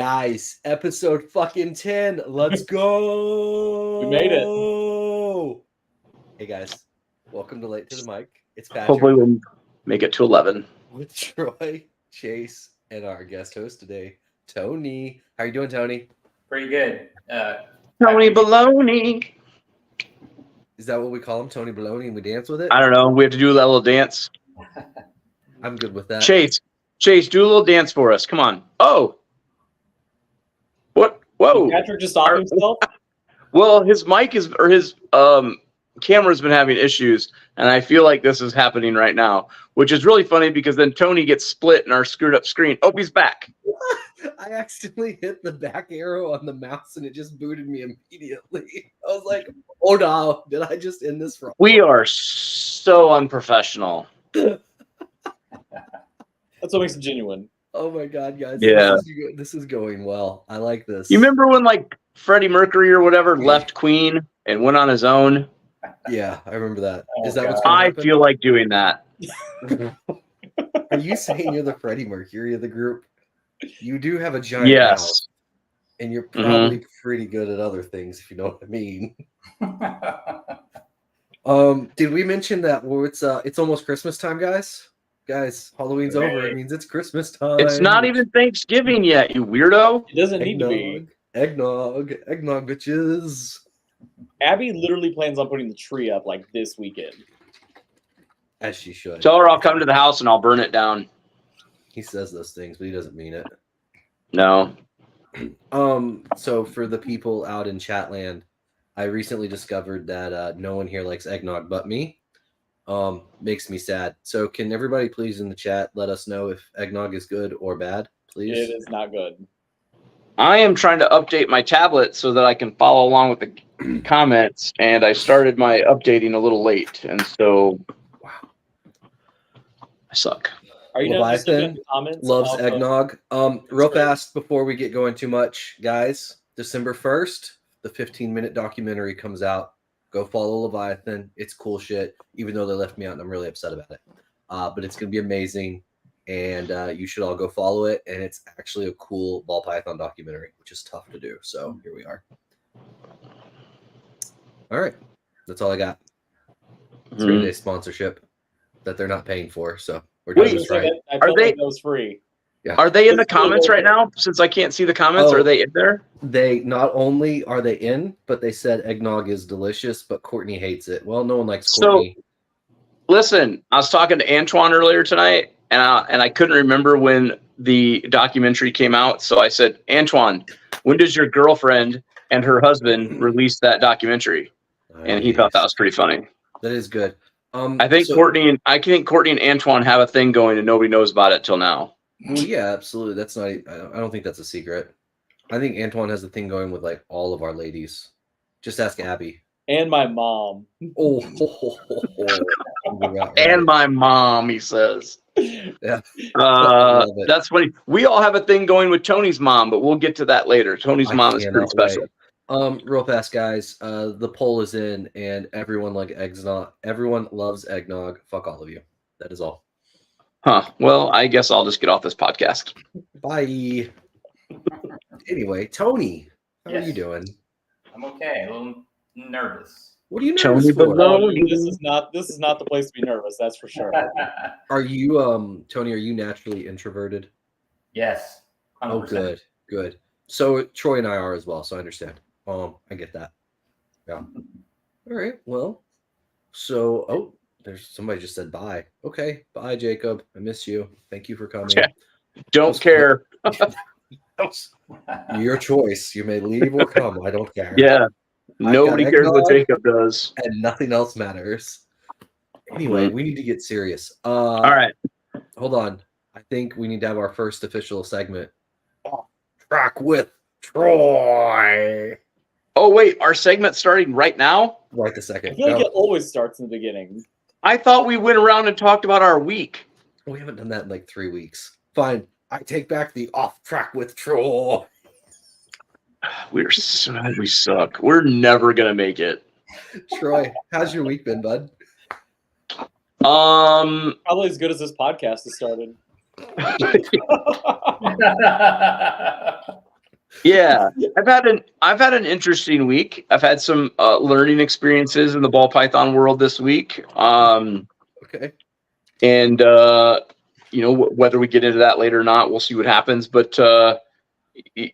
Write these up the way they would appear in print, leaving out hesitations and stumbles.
Guys, episode fucking 10. Let's go. We made it. Hey guys, welcome to Late to the Mic. It's Patrick. Hopefully we'll make it to 11. With Troy, Chase, and our guest host today, Tony. How are you doing, Tony? Pretty good. Tony Baloney. Is that what we call him, Tony Baloney, and we dance with it? I don't know. We have to do that little dance. I'm good with that. Chase, do a little dance for us. Come on. Oh. What? Whoa. Did Patrick just stopped himself? Well, his mic is, or his camera's been having issues, and I feel like this is happening right now, which is really funny because then Tony gets split in our screwed up screen. Oh, he's back. I accidentally hit the back arrow on the mouse and it just booted me immediately. I was like, oh no, did I just end this wrong? We are so unprofessional. That's what makes it genuine. Oh my god, guys. Yeah. This is going well. I like this. You remember when like Freddie Mercury or whatever left Queen and went on his own? Yeah, I remember that. Oh, Is that what's God. going to I happen? feel like doing that. Are you saying you're the Freddie Mercury of the group? You do have a giant Yes. mouth, and you're probably pretty good at other things, if you know what I mean. Did we mention that it's almost Christmas time, guys? Guys, Halloween's over. It means it's Christmas time. It's not even Thanksgiving yet, you weirdo. It doesn't need to be. Eggnog, bitches. Abby literally plans on putting the tree up like this weekend. As she should. Tell her I'll come to the house and I'll burn it down. He says those things, but he doesn't mean it. No. So for the people out in Chatland, I recently discovered that no one here likes eggnog but me. Makes me sad. So can everybody please in the chat let us know if eggnog is good or bad, please? It is not good. I am trying to update my tablet so that I can follow along with the comments, and I started my updating a little late, and so Wow. I suck. Are you not just looking at Leviathan the comments? loves Also, eggnog. Real great. fast before we get going too much, guys. December 1st, the 15-minute documentary comes out. Go follow Leviathan. It's cool shit, even though they left me out and I'm really upset about it. But it's going to be amazing, and you should all go follow it. And it's actually a cool ball python documentary, which is tough to do. So here we are. All right. That's all I got. It's a sponsorship that they're not paying for. So we're doing Wait, this right. I Are felt they- like that was free. Yeah. Are they in the Let's do it comments over. right now? Since I can't see the comments, Oh. are they in there? They not only are they in, but they said eggnog is delicious, but Courtney hates it. Well, no one likes So- Courtney. Listen, I was talking to Antoine earlier tonight, and I couldn't remember when the documentary came out. So I said, Antoine, when does your girlfriend and her husband release that documentary? And he thought that was pretty funny. That is good. I think Courtney and Antoine have a thing going, and nobody knows about it till now. Well, yeah, absolutely. That's not. I don't think that's a secret. I think Antoine has a thing going with like all of our ladies. Just ask Abby. And my mom. Oh, And my mom, he says. Yeah. Love it. That's funny. We all have a thing going with Tony's mom, but we'll get to that later. Tony's I mom is pretty cannot special. wait. Real fast, guys. The poll is in, and everyone everyone loves eggnog. Fuck all of you. That is all. Huh. Well, I guess I'll just get off this podcast. Bye. Anyway, Tony, how are Yes. you doing? I'm okay. A little nervous. What are you Tony nervous for? Baloney. This is not the place to be nervous, that's for sure. Are you, Tony? Are you naturally introverted? Yes. 100%. Oh, good. So Troy and I are as well. So I understand. I get that. Yeah. All right. Well, so there's somebody just said bye. Okay, bye, Jacob. I miss you. Thank you for coming. Yeah. Don't care. Your choice. You may leave or come. I don't care. Yeah. Nobody got cares what eggnog. Jacob does. And nothing else matters. Anyway, we need to get serious. All right. Hold on. I think we need to have our first official segment. Track with Troy. Oh, wait. Our segment's starting right now? Right the I second. feel like No, it always starts in the beginning. I thought we went around and talked about our week. we haven't done that in like 3 weeks. Fine. I take back the off track with Troy. We suck. We're never going to make it. Troy, how's your week been, bud? Probably as good as this podcast has started. Yeah, I've had an interesting week. I've had some learning experiences in the ball python world this week. Okay. And whether we get into that later or not, we'll see what happens. But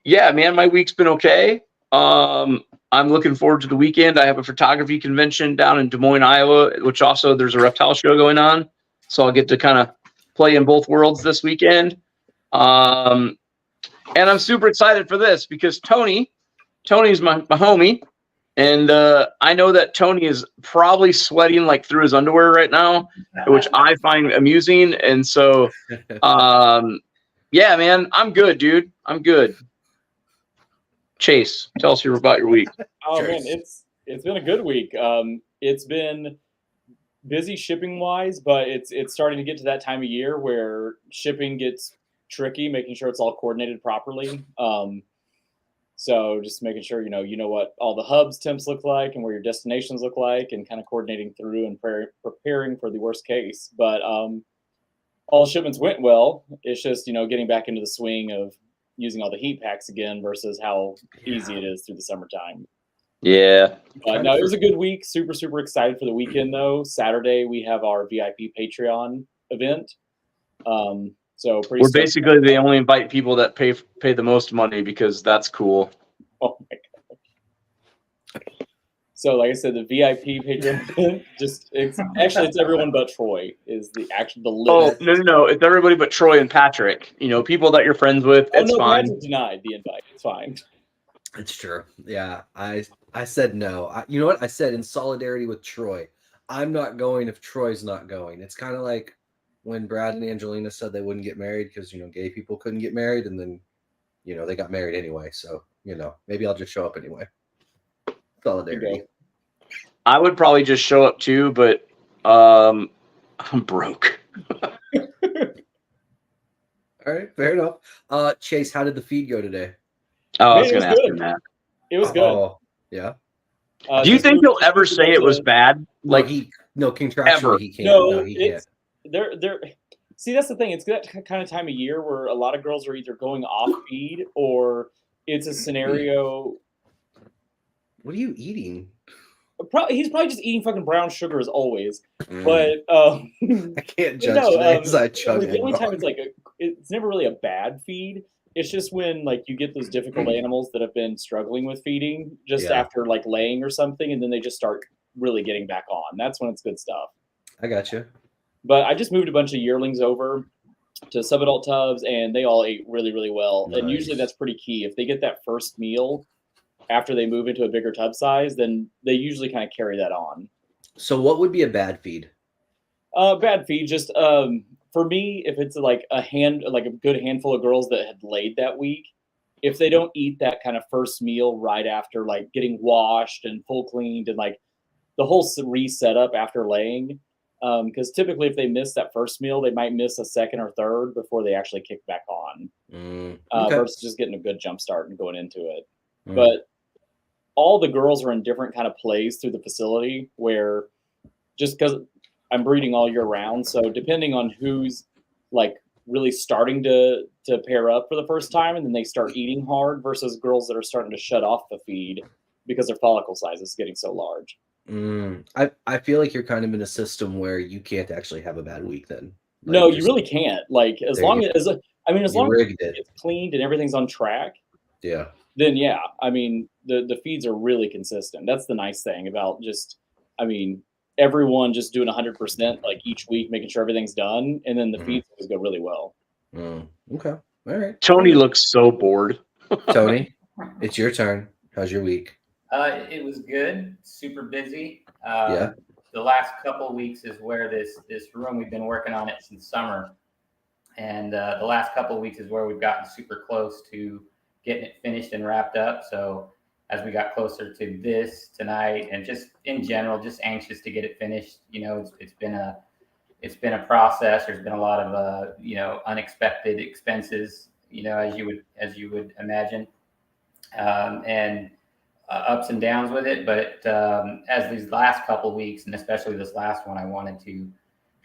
yeah, man, my week's been okay. I'm looking forward to the weekend. I have a photography convention down in Des Moines, Iowa, which also there's a reptile show going on. So I'll get to kind of play in both worlds this weekend. And I'm super excited for this because Tony's my homie. And I know that Tony is probably sweating like through his underwear right now, which I find amusing. And so, yeah, man, I'm good, dude. I'm good. Chaise, tell us about your week. Oh Cheers. man, it's been a good week. It's been busy shipping wise, but it's starting to get to that time of year where shipping gets tricky, making sure it's all coordinated properly. So just making sure you know what all the hubs temps look like and where your destinations look like, and kind of coordinating through and preparing for the worst case. But all shipments went well. It's just getting back into the swing of using all the heat packs again versus how easy it is through the summertime. Yeah. No, it was a good week. Super, super excited for the weekend, though. Saturday, we have our VIP Patreon event. So pretty. We're basically they only invite people that pay the most money because that's cool. Oh my god. So, like I said, the VIP Patreon event, it's everyone but Troy is the list. Oh no! It's everybody but Troy and Patrick. People that you're friends with. It's fine. Patrick denied the invite. It's fine. It's true. Yeah, I said no. You know what? I said in solidarity with Troy. I'm not going if Troy's not going. It's kind of like when Brad and Angelina said they wouldn't get married because gay people couldn't get married, and then they got married anyway. So maybe I'll just show up anyway. Solidarity. I would probably just show up too, but I'm broke. All right, fair enough. Chaise, how did the feed go today? Oh, I was going to ask him that. It was good. Oh, yeah. Do you think he'll ever say it was bad? Like contractually he can't. No, he can't. They're see, that's the thing. It's that kind of time of year where a lot of girls are either going off feed or it's a scenario. What are you eating? He's probably just eating fucking brown sugar as always. But I can't judge today because I chug it. The only time it's never really a bad feed. It's just when you get those difficult animals that have been struggling with feeding after laying or something, and then they just start really getting back on. That's when it's good stuff. I got you. But I just moved a bunch of yearlings over to subadult tubs, and they all ate really, really well. Nice. And usually that's pretty key. If they get that first meal after they move into a bigger tub size, then they usually kind of carry that on. So what would be a bad feed? Bad feed, just for me, if it's a good handful of girls that had laid that week, if they don't eat that kind of first meal right after getting washed and full cleaned and the whole reset up after laying, because typically if they miss that first meal, they might miss a second or third before they actually kick back on, versus just getting a good jump start and going into it. But all the girls are in different kind of plays through the facility where just because I'm breeding all year round. So depending on who's really starting to pair up for the first time and then they start eating hard versus girls that are starting to shut off the feed because their follicle size is getting so large. I feel like you're kind of in a system where you can't actually have a bad week then. No, you really can't. As long as it's cleaned and everything's on track. Yeah. Then yeah, the feeds are really consistent. That's the nice thing about everyone just doing 100% each week, making sure everything's done, and then the feeds always go really well. Okay, all right. Tony looks so bored. Tony, it's your turn. How's your week? It was good. Super busy. Yeah. The last couple of weeks is where this room, we've been working on it since summer, and the last couple of weeks is where we've gotten super close to getting it finished and wrapped up. So as we got closer to this tonight, and just in general, just anxious to get it finished. It's been a process. There's been a lot of unexpected expenses, as you would imagine, and ups and downs with it. But as these last couple of weeks, and especially this last one, I wanted to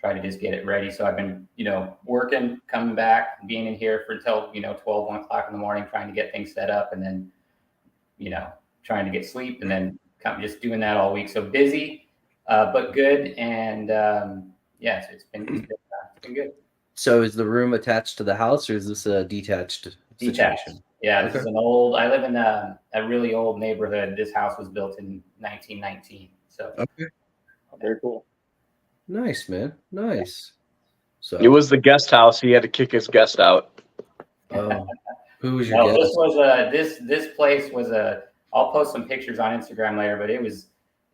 try to just get it ready. So I've been, working, coming back, being in here for until, 12, 1 o'clock in the morning, trying to get things set up, and then, trying to get sleep, and then kind of just doing that all week. So busy, but good. And so it's been good. So is the room attached to the house, or is this a detached situation? Yeah, this is I live in a really old neighborhood. This house was built in 1919. So Okay. Very cool. Nice, man. Nice. So It was the guest house. He had to kick his guest out. Who was your guest? This place was I'll post some pictures on Instagram later, but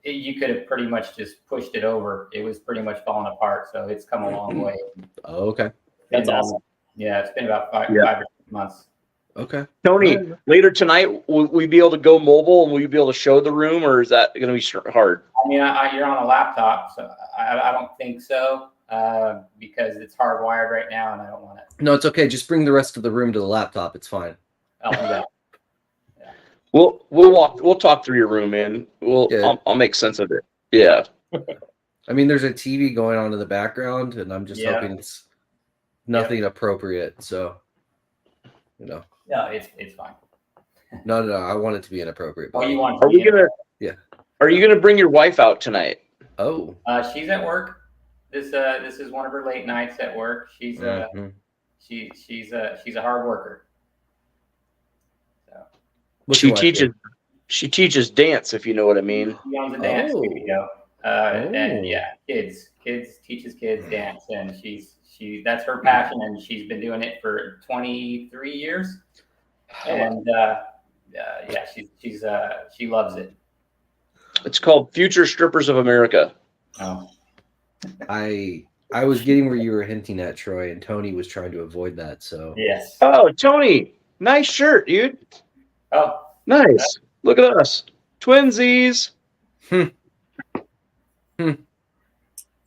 you could have pretty much just pushed it over. It was pretty much falling apart. So it's come a long way. Oh, okay. That's awesome. Yeah, it's been about 5 or 6 months. Okay. Tony, later tonight, will we be able to go mobile and will you be able to show the room, or is that going to be hard? I mean, you're on a laptop, so I don't think so, because it's hardwired right now, and I don't want it. No, it's okay. Just bring the rest of the room to the laptop. It's fine. I'll do that. Yeah. We'll talk through your room, man. I'll make sense of it. Yeah. I mean, there's a TV going on in the background, and I'm just hoping it's nothing appropriate. So, No, it's fine. No. I want it to be inappropriate. Oh, you want? Are you gonna bring your wife out tonight? Oh. She's at work. This is one of her late nights at work. She's she's a hard worker. So. She teaches dance, if you know what I mean. She owns a dance studio. And kids teaches kids dance, and that's her passion, and she's been doing it for 23 years. And she loves it. It's called Future Strippers of America. Oh. I was getting where you were hinting at, Troy, and Tony was trying to avoid that. So yes. Oh, Tony, nice shirt, dude. Oh, nice. Look at us, twinsies. Did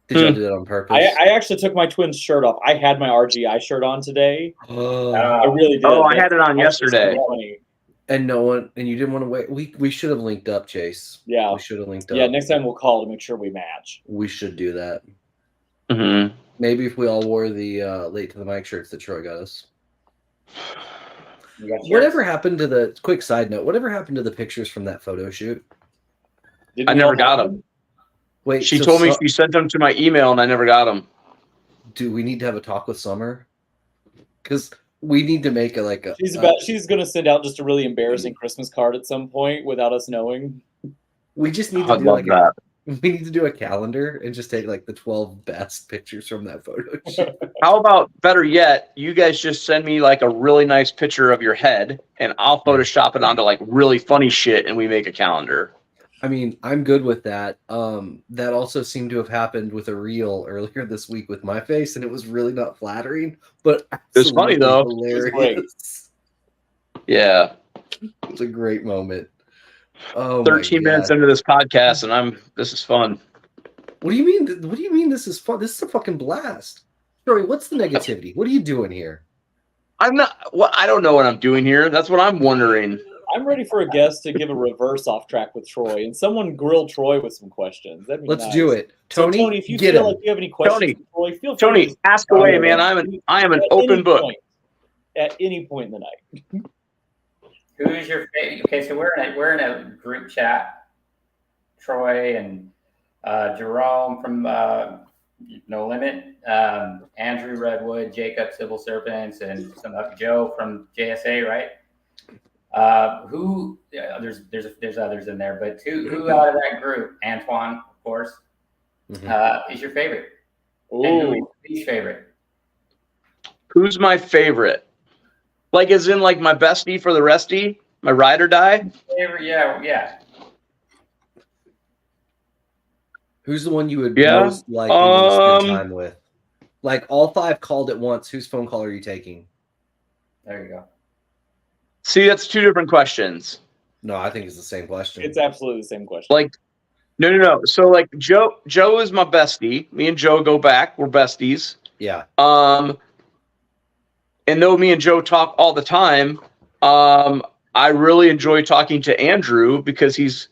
y'all do that on purpose? I actually took my twins' shirt off. I had my RGI shirt on today. I really did. I had it on yesterday. And you didn't want to wait. We should have linked up, Chase. Yeah. We should have linked up. Yeah, next time we'll call to make sure we match. We should do that. Mm-hmm. Maybe if we all wore the late to the mic shirts that Troy got us. Whatever happened to the quick side note? Whatever happened to the pictures from that photo shoot? I never got them. Wait, she told me she sent them to my email and I never got them. Do we need to have a talk with Summer? Because we need to make it she's going to send out just a really embarrassing Christmas card at some point without us knowing. We just need to we need to do a calendar and just take the 12 best pictures from that photo shoot. How about, better yet, you guys just send me a really nice picture of your head and I'll Photoshop it onto really funny shit and we make a calendar. I mean, I'm good with that. That also seemed to have happened with a reel earlier this week with my face, and it was really not flattering, but it's funny though. Hilarious. Yeah, it's a great moment. Oh, 13 minutes into this podcast, and this is fun. What do you mean? What do you mean this is fun? This is a fucking blast. Troy, what's the negativity? What are you doing here? I'm not. I don't know what I'm doing here. That's what I'm wondering. I'm ready for a guest to give a reverse off track with Troy, and someone grill Troy with some questions. Let's do it, Tony. So, Tony, if you feel like you have any questions, Troy, feel free. Tony, ask away, man. I am an open book. At any point in the night. Who is your favorite? Okay, so we're in a group chat. Troy and Jerome from No Limit, Andrew Redwood, Jacob Civil Serpents, and Joe from JSA, right? There's others in there, but who out of that group, Antoine, of course, is your favorite? Ooh. And who is your least favorite? Who's my favorite? As in my bestie for the restie? My ride or die? Favorite, yeah. Who's the one you would most likely to spend time with? All 5 called at once. Whose phone call are you taking? There you go. See, that's 2 different questions. No, I think it's the same question. It's absolutely the same question. No. So Joe is my bestie. Me and Joe go back. We're besties. Yeah. And though me and Joe talk all the time, I really enjoy talking to Andrew because he's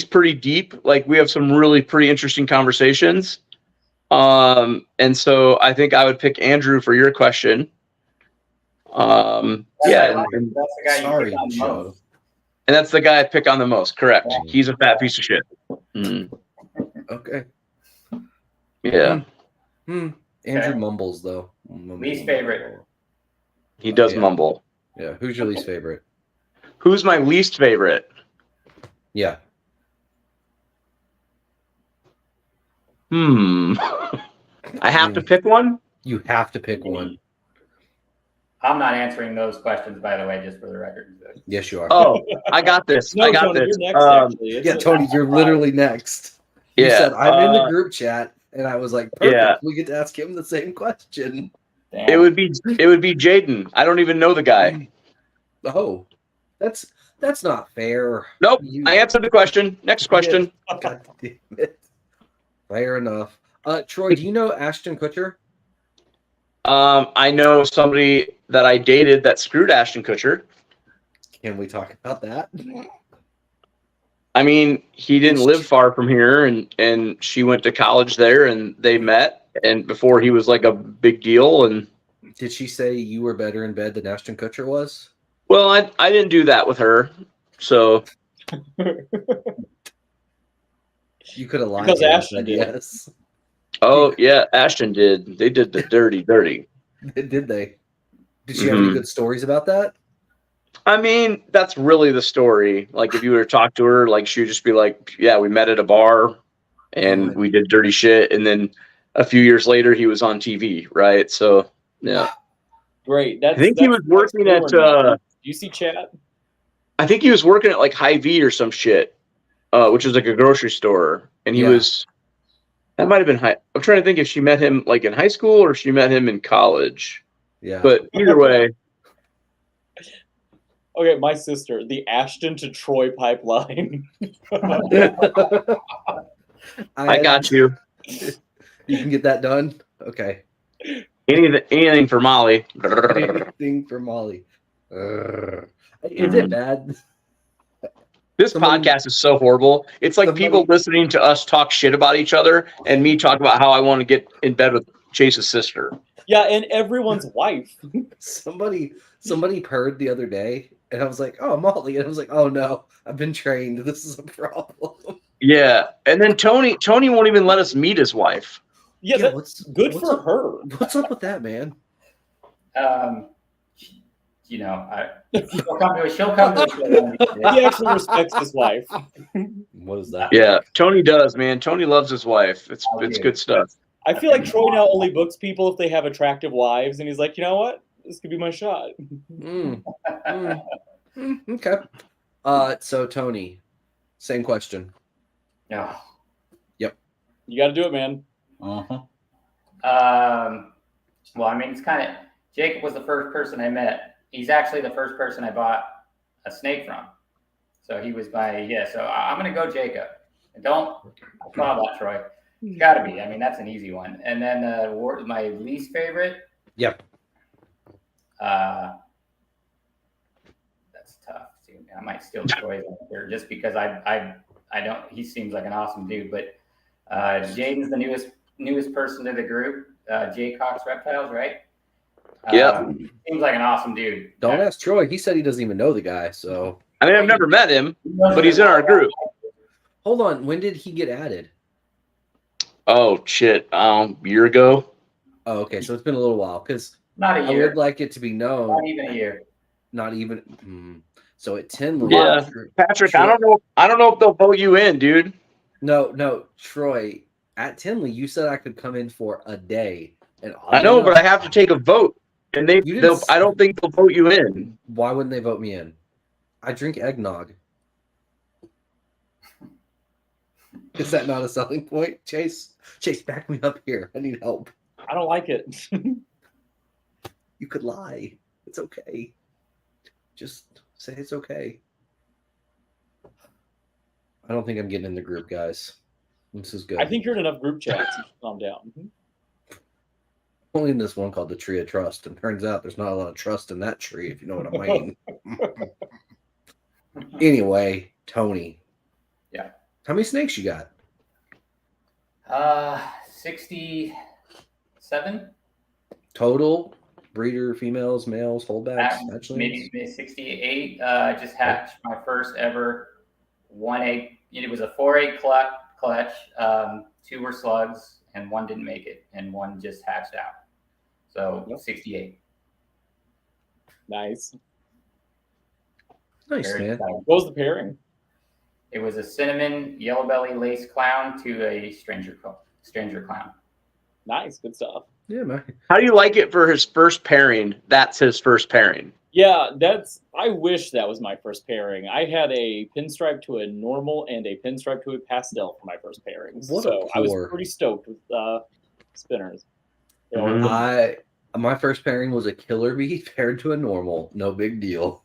pretty deep. We have some really pretty interesting conversations. And so I think I would pick Andrew for your question. Yeah, and That's the guy you Sorry, pick on the Joe. most. that's the guy I pick on the most. Correct. Yeah. He's a fat piece of shit. Mm, Okay. yeah, Andrew Okay. mumbles though. Least favorite. he does Yeah. mumble. Yeah. Who's your least favorite? Who's my least favorite? Yeah. I have to pick one. You have to pick one. I'm not answering those questions, by the way, just for the record. Yes, you are. Oh, I got this. No, I got Tony, this. you're next, actually. It's yeah, a- Tony, you're literally next. You Yeah, said I'm in the group chat, and I was like, perfect. Yeah. We get to ask him the same question. Damn. it would be Jaden. I don't even know the guy. Oh, that's not fair. Nope. You- I answered the question. Next question. God damn it. Fair enough. Troy, do you know Ashton Kutcher? I know somebody that I dated that screwed Ashton Kutcher. Can we talk about that? I mean, he didn't live far from here, and she went to college there, and they met, and before he was like a big deal. And Did she say you were better in bed than Ashton Kutcher was? well, I didn't do that with her, so You could have lied. Because to her and Ashton said did. yes. oh yeah, Ashton did. They did the dirty. Did they? Did she have any good stories about that? I mean, that's really the story. Like, if you were to talk to her, like, she would just be like, yeah, we met at a bar and we did dirty shit. And then a few years later, he was on TV, right? So, yeah. Great. I think he was working at, Do you see chat? I think he was working at like Hy-Vee or some shit, which is like a grocery store. And he was, that might have been I'm trying to think if she met him like in high school or if she met him in college. Yeah. But either way, Okay, my sister, the Ashton to Troy pipeline. I got you. You can get that done? Okay. Anything for Molly. Anything for Molly. Is it bad? This podcast is so horrible. It's like people listening to us talk shit about each other and me talk about how I want to get in bed with Chase's sister. Yeah, and everyone's wife. Somebody purred the other day, and I was like, "Oh, Molly," and I was like, "Oh no, I've been trained. This is a problem." Yeah, and then Tony won't even let us meet his wife. Yeah, that's what's good what's for up, her. What's up with that, man? You know, she'll come to the He actually respects his wife. What is that? Yeah, Tony does, man. Tony loves his wife. It's good stuff. I feel like Troy now only books people if they have attractive wives, and he's like, you know what? This could be my shot. Okay. So Tony, same question. No. Yep. You got to do it, man. Well, I mean, it's kind of Jacob was the first person I met. He's actually the first person I bought a snake from. So he was so I'm gonna go Jacob. And don't call that Troy. It's gotta be. I mean, that's an easy one. And then my least favorite. Yep. That's tough. See, I might steal Troy's answer just because I don't. He seems like an awesome dude, but Jaden's the newest person to the group. Jay Cox Reptiles, right? Yeah. Seems like an awesome dude. Don't ask Troy. He said he doesn't even know the guy. So I mean, I've never met him, but he's in our group. hold on. When did he get added? Oh shit! Year ago. Oh, okay. So it's been a little while because Not a I year. would like it to be known. Not even a year. Not even. So at Tinley. Yeah, Patrick. I don't know if they'll vote you in, dude. No, Troy. At Tinley, you said I could come in for a day, and I know, but I have to take a vote, and I don't think they'll vote you in. Why wouldn't they vote me in? I drink eggnog. Is that not a selling point, Chase? Chase, back me up here. I need help. I don't like it. You could lie. It's okay. Just say it's okay. I don't think I'm getting in the group, guys. This is good. I think you're in enough group chats. You should calm down. Only in this one called the Tree of Trust, and turns out there's not a lot of trust in that tree, if you know what I mean. Anyway, Tony. Yeah. How many snakes you got? 67 Total breeder, females, males, holdbacks, hatchlings. maybe 68. I just hatched my first ever 1 egg. It was a 4 egg clutch. 2 were slugs, and 1 didn't make it, and 1 just hatched out. So 68. Nice. Nice, Very man. exciting. What was the pairing? It was a cinnamon yellow belly lace clown to a stranger clown. Nice, good stuff. Yeah, man. How do you like it for his first pairing? That's his first pairing. Yeah, I wish that was my first pairing. I had a pinstripe to a normal and a pinstripe to a pastel for my first pairings. What a so I was poor- pretty stoked with spinners. My first pairing was a killer bee paired to a normal. No big deal.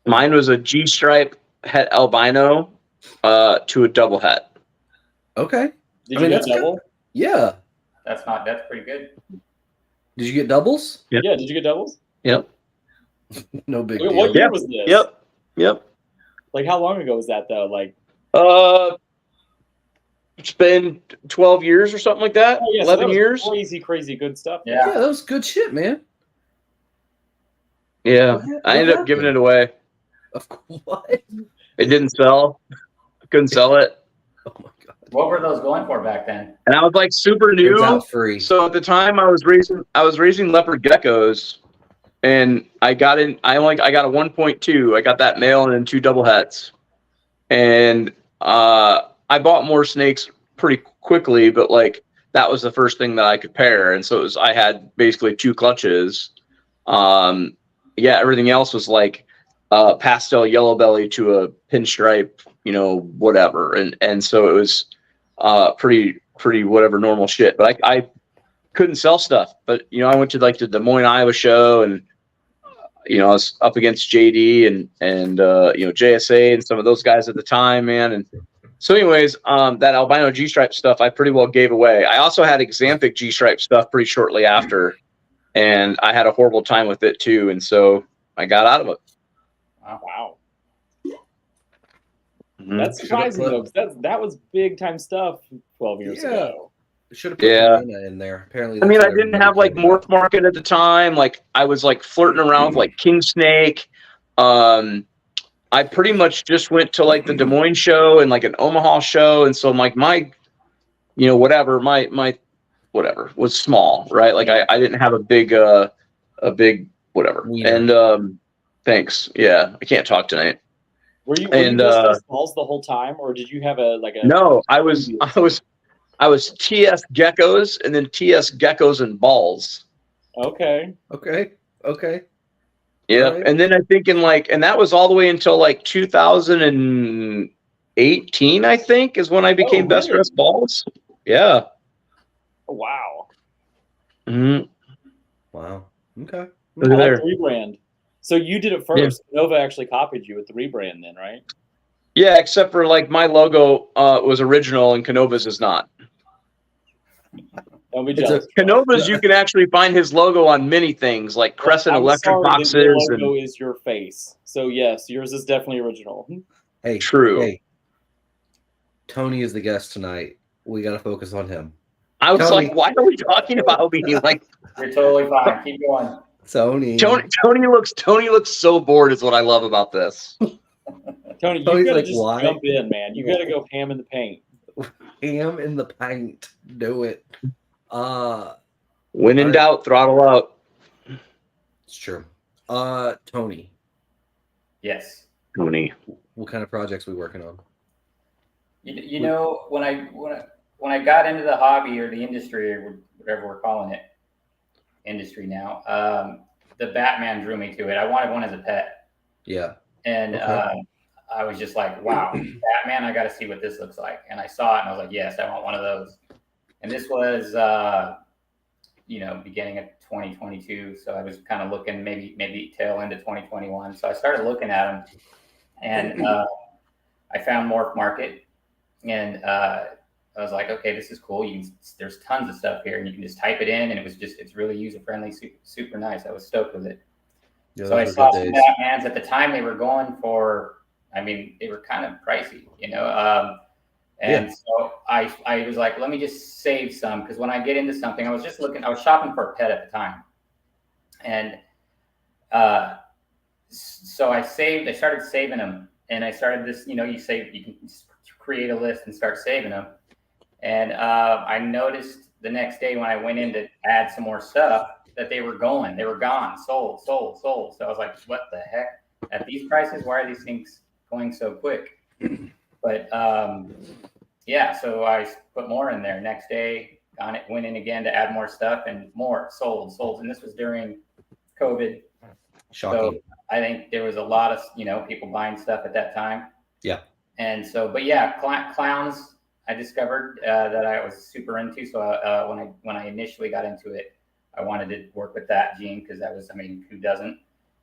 Mine was a G-stripe het albino to a double het. Okay. Did you get that's double? Yeah. That's pretty good. Did you get doubles? Yep. Yeah, did you get doubles? Yep. No big Wait, deal. what year was this? Yep. Like, how long ago was that, though? Like, it's been 12 years or something like that. 11 years. Crazy good stuff. Yeah. Yeah, that was good shit, man. Yeah, What I ended up giving it away. What? It didn't sell. I couldn't sell it. Oh my god. What were those going for back then? And I was like super It was new. out free. So at the time I was raising leopard geckos, and I got a 1.2. I got that male and then 2 double hets. And I bought more snakes pretty quickly, but like that was the first thing that I could pair. And so I had basically 2 clutches. Everything else was like pastel yellow belly to a pinstripe, whatever. And so it was pretty whatever normal shit. But I couldn't sell stuff. But I went to like the Des Moines, Iowa show, and I was up against JD and JSA and some of those guys at the time, man. And so anyways, that albino G-stripe stuff I pretty well gave away. I also had Exampic G-stripe stuff pretty shortly after, and I had a horrible time with it too. And so I got out of it. Wow. Mm-hmm. That's surprising, though, because that was big time stuff 12 years ago. Should have put Chimera in there. Apparently, I mean, I didn't have like Morph Market at the time. Like I was like flirting around with like King Snake. I pretty much just went to like the Des Moines show and like an Omaha show, and so like my whatever was small, right? Like I didn't have a big whatever. And thanks. Yeah, I can't talk tonight. Were you just balls the whole time, or did you have a No, I was TS geckos and then TS geckos and balls. Okay. Yeah, Right. and then I think and that was all the way until like 2018, I think, is when I became best dressed balls. Yeah. Oh, wow. Mm-hmm. Wow. Okay. I like the rebrand. So you did it first. Yeah. Nova actually copied you with the rebrand then, right? Yeah, except for like my logo was original and Kinova's is not. Don't be jealous. Kinova's, you can actually find his logo on many things like Crescent electric boxes. Your logo is your face. So yes, yours is definitely original. Hey, true. Hey, Tony is the guest tonight. We got to focus on him. I was like, why are we talking about me? Like, you're totally fine. Keep going. Tony looks so bored. Is what I love about this. Tony, you gotta just jump in, man. You gotta go ham in the paint. Ham in the paint. Do it. When in doubt, throttle out. It's true. Tony. Yes. Tony. What kind of projects we working on? You know, when I got into the hobby or the industry or whatever we're calling it, industry now, the Batman drew me to it. I wanted one as a pet. Yeah. And I was just like, wow, Batman, I got to see what this looks like. And I saw it and I was like, yes, I want one of those. And this was, beginning of 2022. So I was kind of looking maybe tail into 2021. So I started looking at them and I found Morph Market and I was like, okay, this is cool. There's tons of stuff here and you can just type it in and it's really user friendly, super nice. I was stoked with it. Yeah, so I saw some Batmans at the time. They were going for, they were kind of pricey, And so I was like, let me just save some, because when I get into something, I was shopping for a pet at the time. And so I started saving them, and I started this, you can create a list and start saving them. And I noticed the next day when I went in to add some more stuff that they were gone, sold. So I was like, what the heck? At these prices, why are these things going so quick? But so I put more in there. Next day, went in again to add more stuff, and more sold. And this was during COVID. Shocking. So I think there was a lot of, people buying stuff at that time. Yeah. And so, but yeah, clowns, I discovered that I was super into. So when I initially got into it, I wanted to work with that gene, because that was, who doesn't?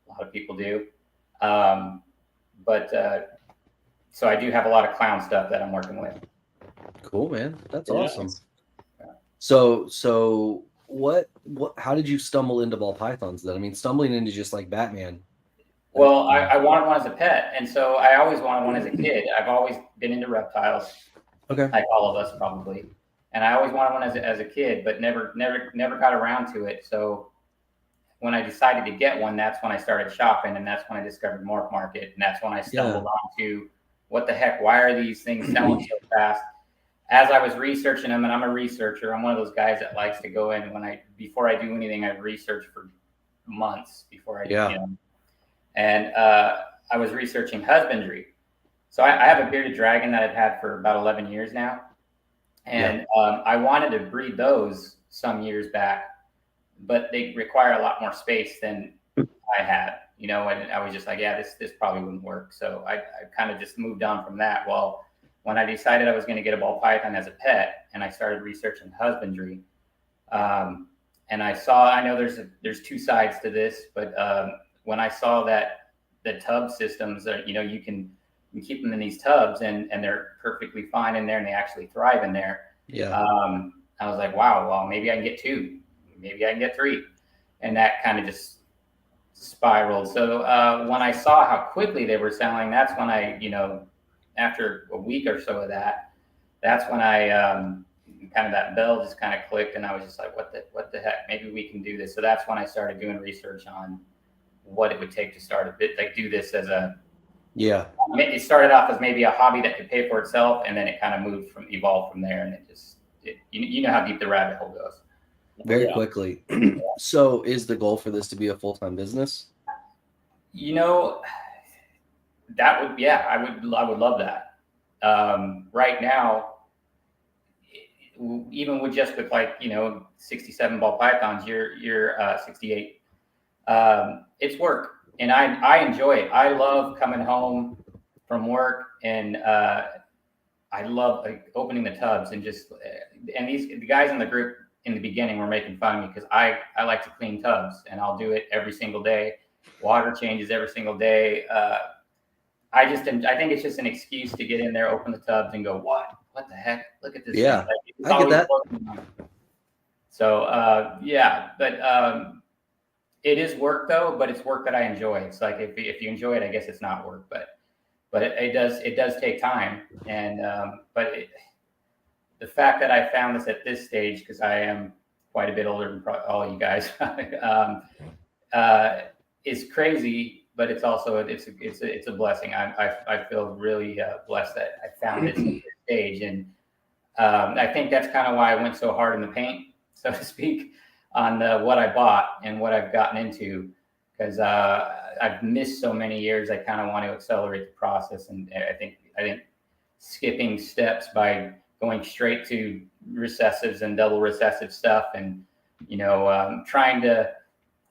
A lot of people do. So I do have a lot of clown stuff that I'm working with. Cool, man. That's Yeah. awesome. Yeah. So what, how did you stumble into ball pythons then? Stumbling into just like Batman. Well, I wanted one as a pet. And so I always wanted one as a kid. I've always been into reptiles. Okay. Like all of us probably. And I always wanted one as a kid, but never got around to it. So when I decided to get one, that's when I started shopping, and that's when I discovered Morph Market, and that's when I stumbled onto, what the heck, why are these things selling so fast? As I was researching them, and I'm a researcher, I'm one of those guys that likes to go in before I do anything, I research for months before I And I was researching husbandry. So I have a bearded dragon that I've had for about 11 years now. And I wanted to breed those some years back, but they require a lot more space than I had, and I was just like, this probably wouldn't work. So I kind of just moved on from that. Well, when I decided I was going to get a ball python as a pet, and I started researching husbandry, and I know there's two sides to this, but when I saw that the tub systems are, you can keep them in these tubs, and they're perfectly fine in there, and they actually thrive in there. Yeah. I was like, wow, well, maybe I can get 2, maybe I can get 3. And that kind of just spiraled. So when I saw how quickly they were selling, that's when I, after a week or so of that, that's when I kind of, that bell just kind of clicked, and I was just like, what the heck, maybe we can do this. So that's when I started doing research on what it would take to start do this as a, it started off as maybe a hobby that could pay for itself, and then it kind of evolved from there, and it just, you know how deep the rabbit hole goes. Very quickly. So is the goal for this to be a full-time business? That would, I would love that. Right now, even with 67 ball pythons, you're 68. It's work, and I enjoy it. I love coming home from work, and I love opening the tubs, and the guys in the group in the beginning were making fun of me because I like to clean tubs, and I'll do it every single day. Water changes every single day. I think it's just an excuse to get in there, open the tubs, and go, what the heck? Look at this. Yeah, I get that. So but it is work though, but it's work that I enjoy. It's like if you enjoy it, I guess it's not work, but it does take time. And the fact that I found this at this stage, because I am quite a bit older than all you guys, is crazy. But it's also it's a blessing. I feel really blessed that I found this at this stage, and I think that's kind of why I went so hard in the paint, so to speak, on what I bought and what I've gotten into, because I've missed so many years. I kind of want to accelerate the process, and I think skipping steps by going straight to recessives and double recessive stuff, and trying to.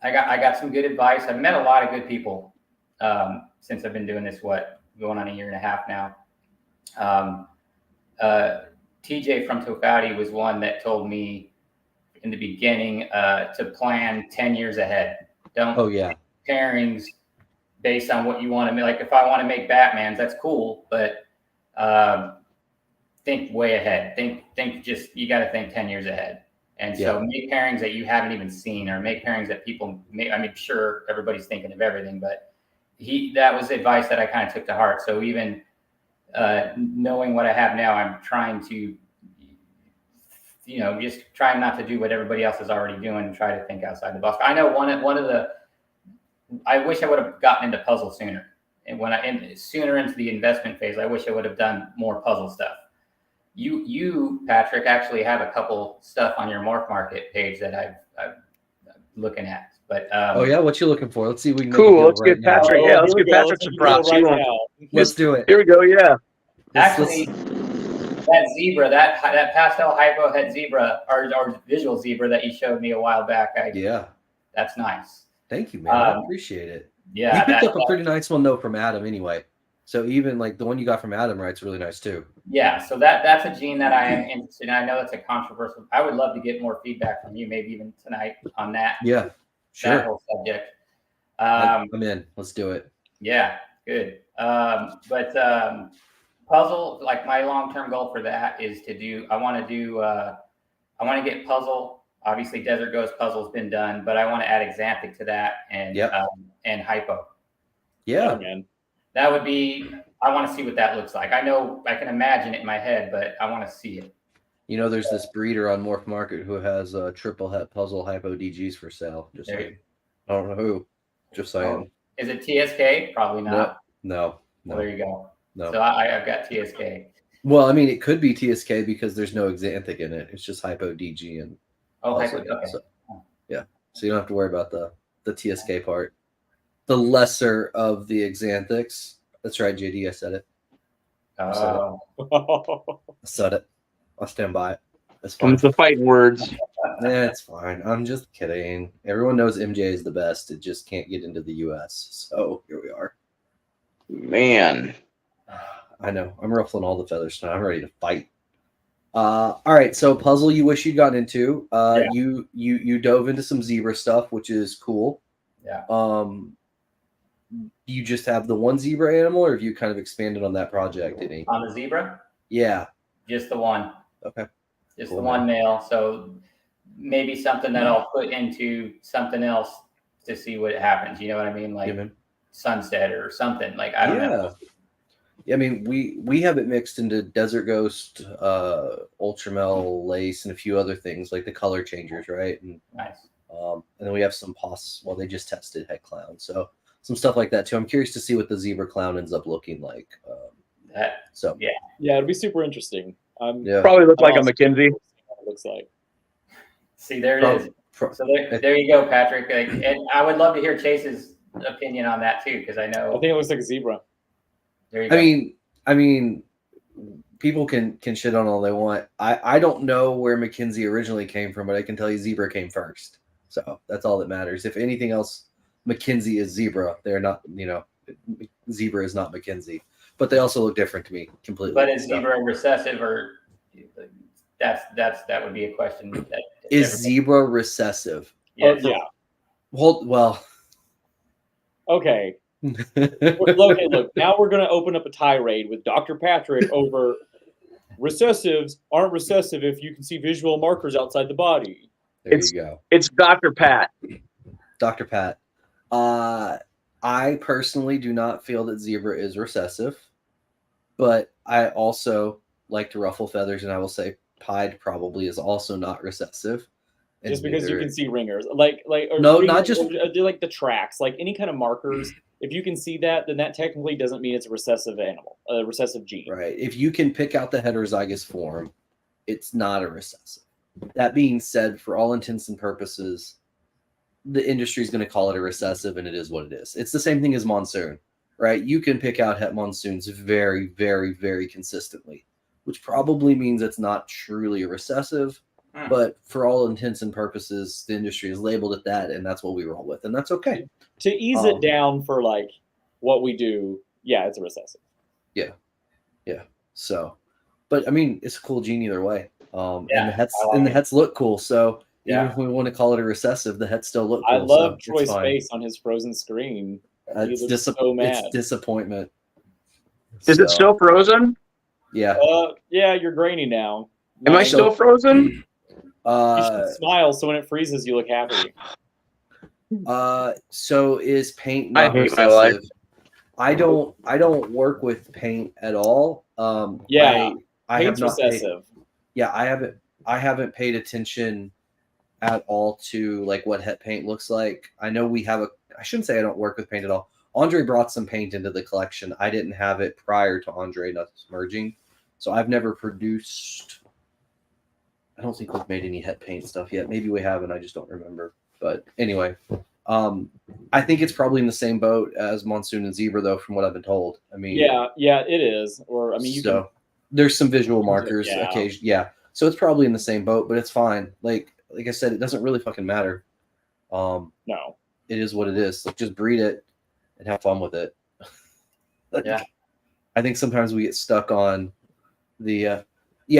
I got some good advice. I've met a lot of good people since I've been doing this, going on a year and a half now. TJ from Tofauti was one that told me in the beginning to plan 10 years ahead. Don't pairings based on what you want to make. Like if I want to make Batmans, that's cool, but think way ahead. Think just, you got to think 10 years ahead. And so make pairings that you haven't even seen, or make pairings that people may, sure, everybody's thinking of everything, but that was advice that I kind of took to heart. So even knowing what I have now, I'm trying to, just trying not to do what everybody else is already doing and try to think outside the box. I know one of the, I wish I would have gotten into puzzle sooner. And sooner into the investment phase, I wish I would have done more puzzle stuff. You Patrick, actually have a couple stuff on your Morph Market page that I'm looking at. But oh yeah, what you looking for? Let's see if we can make Cool. a deal Let's get right now. Patrick. Yeah, let's get Patrick some props. Let's do it. Here we go. Yeah. actually, that zebra, that pastel hypo head zebra, or visual zebra that you showed me a while back, yeah, that's nice. thank you, man. I appreciate it. Yeah, you picked up a pretty nice one though from Adam anyway. So even like the one you got from Adam, right? It's really nice too. Yeah, so that's a gene that I am interested in. I know it's a controversial. I would love to get more feedback from you, maybe even tonight on that. Yeah, sure. That whole subject. I'm in. Let's do it. Yeah, good. But puzzle, like my long-term goal for that is to do. I want to get puzzle. Obviously, Desert Ghost puzzle's been done, but I want to add Xanthic to that and hypo. Yeah, Oh, man. That would be. I want to see what that looks like. I know I can imagine it in my head, but I want to see it. You know, there's this breeder on Morph Market who has triple het puzzle hypo DGs for sale. Just like, I don't know who. Just saying. Is it TSK? Probably not. No. Well, there you go. No. So I've got TSK. Well, I mean, it could be TSK because there's no Xanthic in it. It's just hypo DG and. Okay. So, yeah. So you don't have to worry about the TSK part. The lesser of the Xanthics. That's right, JD. I said it. I said it. I'll stand by it. That's fine. It's the fighting words. It's fine. I'm just kidding. Everyone knows MJ is the best. It just can't get into the US. So here we are. Man. I know. I'm ruffling all the feathers tonight. I'm ready to fight. All right. So puzzle you wish you'd gotten into. You dove into some zebra stuff, which is cool. Yeah. You just have the one zebra animal, or have you kind of expanded on that project any? On the zebra? Yeah. Just the one. Okay. Just Cool, the one male. So maybe something that I'll put into something else to see what happens. You know what I mean? Like sunset or something. Like I don't know. Yeah, I mean we have it mixed into Desert Ghost, Ultramel Lace, and a few other things like the color changers, right? And nice. And then we have some Well, they just tested Het Clown, so some stuff like that too. I'm curious to see what the zebra clown ends up looking like. Yeah, it'd be super interesting. Probably look like a McKinsey. It looks like. See, there it is. So there you go, Patrick. And I would love to hear Chase's opinion on that too, because I know. I think it looks like a zebra. There you go. I mean, people can shit on all they want. I don't know where McKinsey originally came from, but I can tell you zebra came first. So that's all that matters. If anything else, McKinsey is zebra. They're not, zebra is not McKinsey. But they also look different to me completely. But is zebra recessive, or that would be a question. Is zebra recessive? Yes. Yeah. Well. Okay. Look. Now we're going to open up a tirade with Dr. Patrick over recessives aren't recessive if you can see visual markers outside the body. There you go. It's Dr. Pat. Dr. Pat. I personally do not feel that zebra is recessive, but I also like to ruffle feathers, and I will say pied probably is also not recessive. Just because you can see ringers, not just like the tracks, like any kind of markers. If you can see that, then that technically doesn't mean it's a recessive animal, a recessive gene. Right. If you can pick out the heterozygous form, it's not a recessive. That being said, for all intents and purposes, the industry is going to call it a recessive, and it is what it is. It's the same thing as monsoon, right? You can pick out het monsoons very, very, very consistently, which probably means it's not truly a recessive, but for all intents and purposes, the industry has labeled it that, and that's what we roll with, and that's okay. To ease it down for like what we do, yeah, it's a recessive. Yeah. So, but I mean, it's a cool gene either way. And the hets look cool, so. Even if we want to call it a recessive, the heads still look cool. I love Troy's face on his frozen screen. It's so mad. It's disappointment. Is it still frozen? Yeah. Yeah, you're grainy now. Am I still frozen? You should smile so when it freezes, you look happy. So is paint not I hate recessive? my life. I don't work with paint at all. Yeah, I have paint's not paid, recessive. yeah, I haven't paid attention at all to like what het paint looks like. I know we have I shouldn't say I don't work with paint at all. Andre brought some paint into the collection. I didn't have it prior to Andre not merging. So I've never produced, I don't think we've made any het paint stuff yet. Maybe we have and I just don't remember. But anyway, I think it's probably in the same boat as Monsoon and Zebra though, from what I've been told. I mean, Yeah, it is. Or I mean, there's some visual markers Yeah. occasionally. Yeah. So it's probably in the same boat, but it's fine. Like I said, it doesn't really fucking matter. No. It is what it is. Like just breed it and have fun with it. Yeah. I think sometimes we get stuck on the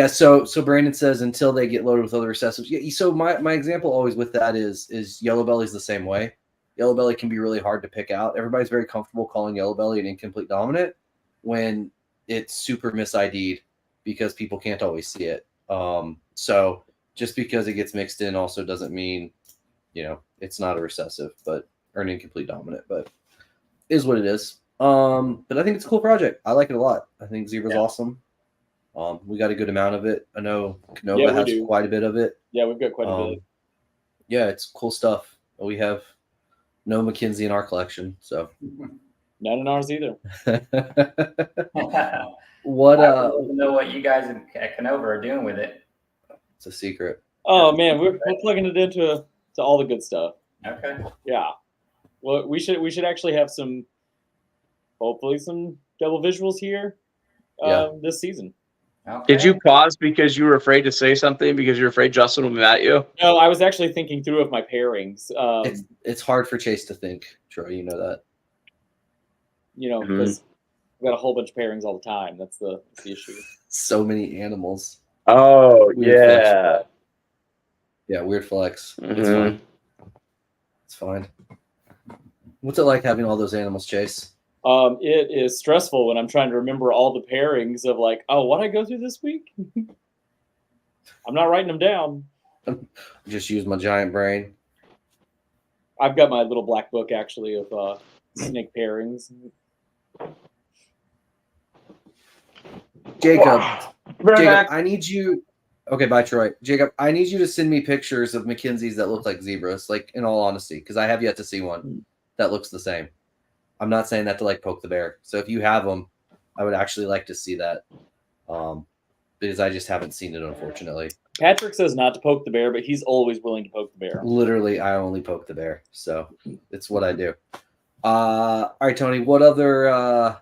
so Brandon says until they get loaded with other recessives. Yeah, so my example always with that is yellow belly's the same way. Yellow belly can be really hard to pick out. Everybody's very comfortable calling yellow belly an incomplete dominant when it's super mis-ID'd because people can't always see it. So just because it gets mixed in also doesn't mean, it's not a recessive, but or an incomplete dominant, but is what it is. But I think it's a cool project. I like it a lot. I think Zebra's awesome. We got a good amount of it. I know Kinova has quite a bit of it. Yeah, we've got quite a bit. Yeah, it's cool stuff. We have no McKinsey in our collection, so not in ours either. What I would love to know what you guys at Kinova are doing with it. It's a secret. Oh man, we're plugging it into all the good stuff. Okay. Yeah. Well, we should actually have hopefully some double visuals here this season. Okay. Did you pause because you were afraid to say something because you're afraid Justin will be at you? No, I was actually thinking through of my pairings. It's hard for Chaise to think, Troy. You know that. Because we've got a whole bunch of pairings all the time. That's the issue. So many animals. Oh, Weird yeah. flex. Yeah, weird flex. Mm-hmm. It's fine. It's fine. What's it like having all those animals, Chaise? It is stressful when I'm trying to remember all the pairings of like, oh, what I go through this week? I'm not writing them down. Just use my giant brain. I've got my little black book actually of snake pairings. Jacob, I need you. Okay, bye, Troy. Jacob, I need you to send me pictures of McKinsey's that look like zebras, like in all honesty, because I have yet to see one that looks the same. I'm not saying that to like poke the bear. So if you have them, I would actually like to see that because I just haven't seen it, unfortunately. Patrick says not to poke the bear, but he's always willing to poke the bear. Literally, I only poke the bear. So it's what I do. All right, Tony, what other,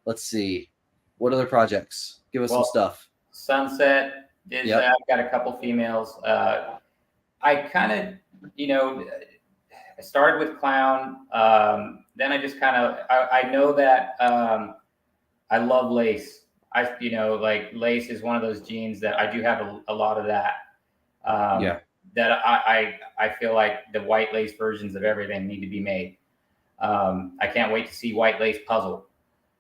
let's see, what other projects? Give us some stuff. Sunset is, I've got a couple females. I kind of, I started with clown. Then I just kind of, I know that I love lace. Like lace is one of those genes that I do have a lot of that. That I feel like the white lace versions of everything need to be made. I can't wait to see white lace puzzle.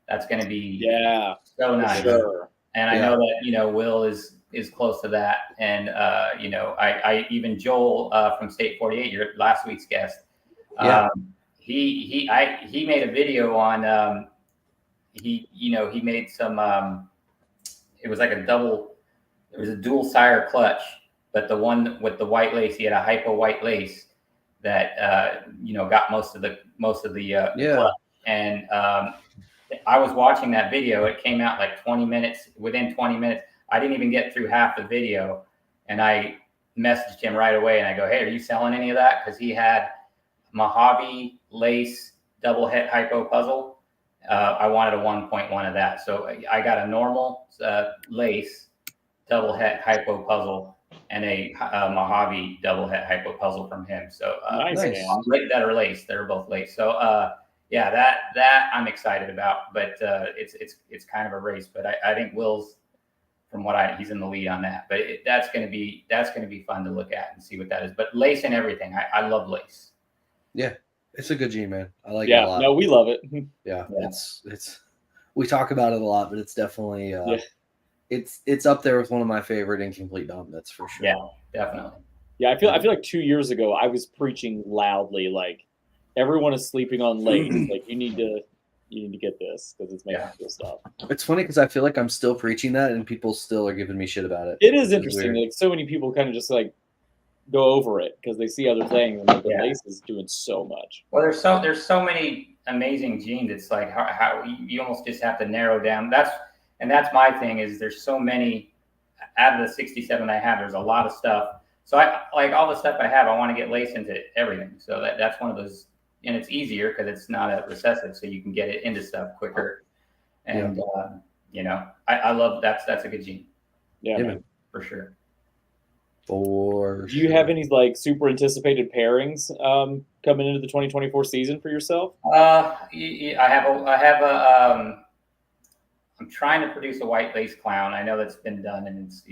That's going to be so nice. Sure. And I know that, Will is close to that. And, I even Joel from State 48, your last week's guest, he made a video on, he made some, it was like it was a dual sire clutch, but the one with the white lace, he had a hypo white lace that, got most of the clutch. And, I was watching that video. It came out like 20 minutes. Within 20 minutes, I didn't even get through half the video. And I messaged him right away. And I go, hey, are you selling any of that? Because he had Mojave lace double het hypo puzzle. I wanted a 1.1 of that. So I got a normal lace double het hypo puzzle and a Mojave double het hypo puzzle from him. So nice. That are lace. They're both lace. So that I'm excited about, but it's kind of a race. But I think Will's, from what he's in the lead on that. But that's going to be fun to look at and see what that is. But lace and everything, I love lace. Yeah, it's a good gene, man. I like it a lot. No, we love it. Yeah. It's we talk about it a lot, but it's definitely it's up there with one of my favorite incomplete dominants for sure. Yeah, definitely. Yeah, I feel like 2 years ago I was preaching loudly like everyone is sleeping on lace. Like you need to you need to get this because it's making cool stuff. It's funny because I feel like I'm still preaching that, and people still are giving me shit about it. It is Which interesting. weird. Like so many people kind of just like go over it because they see other things, and like the Yeah. lace is doing so much. Well, there's so many amazing genes. It's like how you almost just have to narrow down. That's my thing is there's so many out of the 67 I have. There's a lot of stuff. So I like all the stuff I have. I want to get lace into everything. So that's one of those, and it's easier because it's not a recessive, so you can get it into stuff quicker. And you know, I love that's a good gene. Yeah, man. For sure. For Do you have any like super anticipated pairings coming into the 2024 season for yourself? I have a I'm trying to produce a white lace clown. I know that's been done, and it's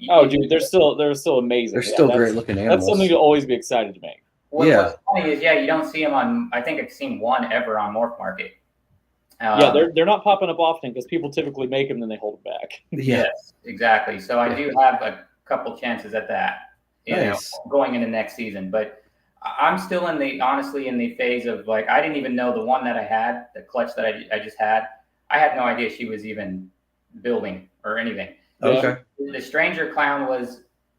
Oh, dude, they're still amazing. They're still great looking animals. That's something to always be excited to make. What's funny is you don't see them on. I think I've seen one ever on Morph Market. They're not popping up often because people typically make them and then they hold them back. Yes, exactly. So I do have a couple chances at that. Nice. Going into next season, but I'm still honestly in the phase of like I didn't even know the one that I had, the clutch that I just had. I had no idea she was even building or anything. Okay. The stranger clown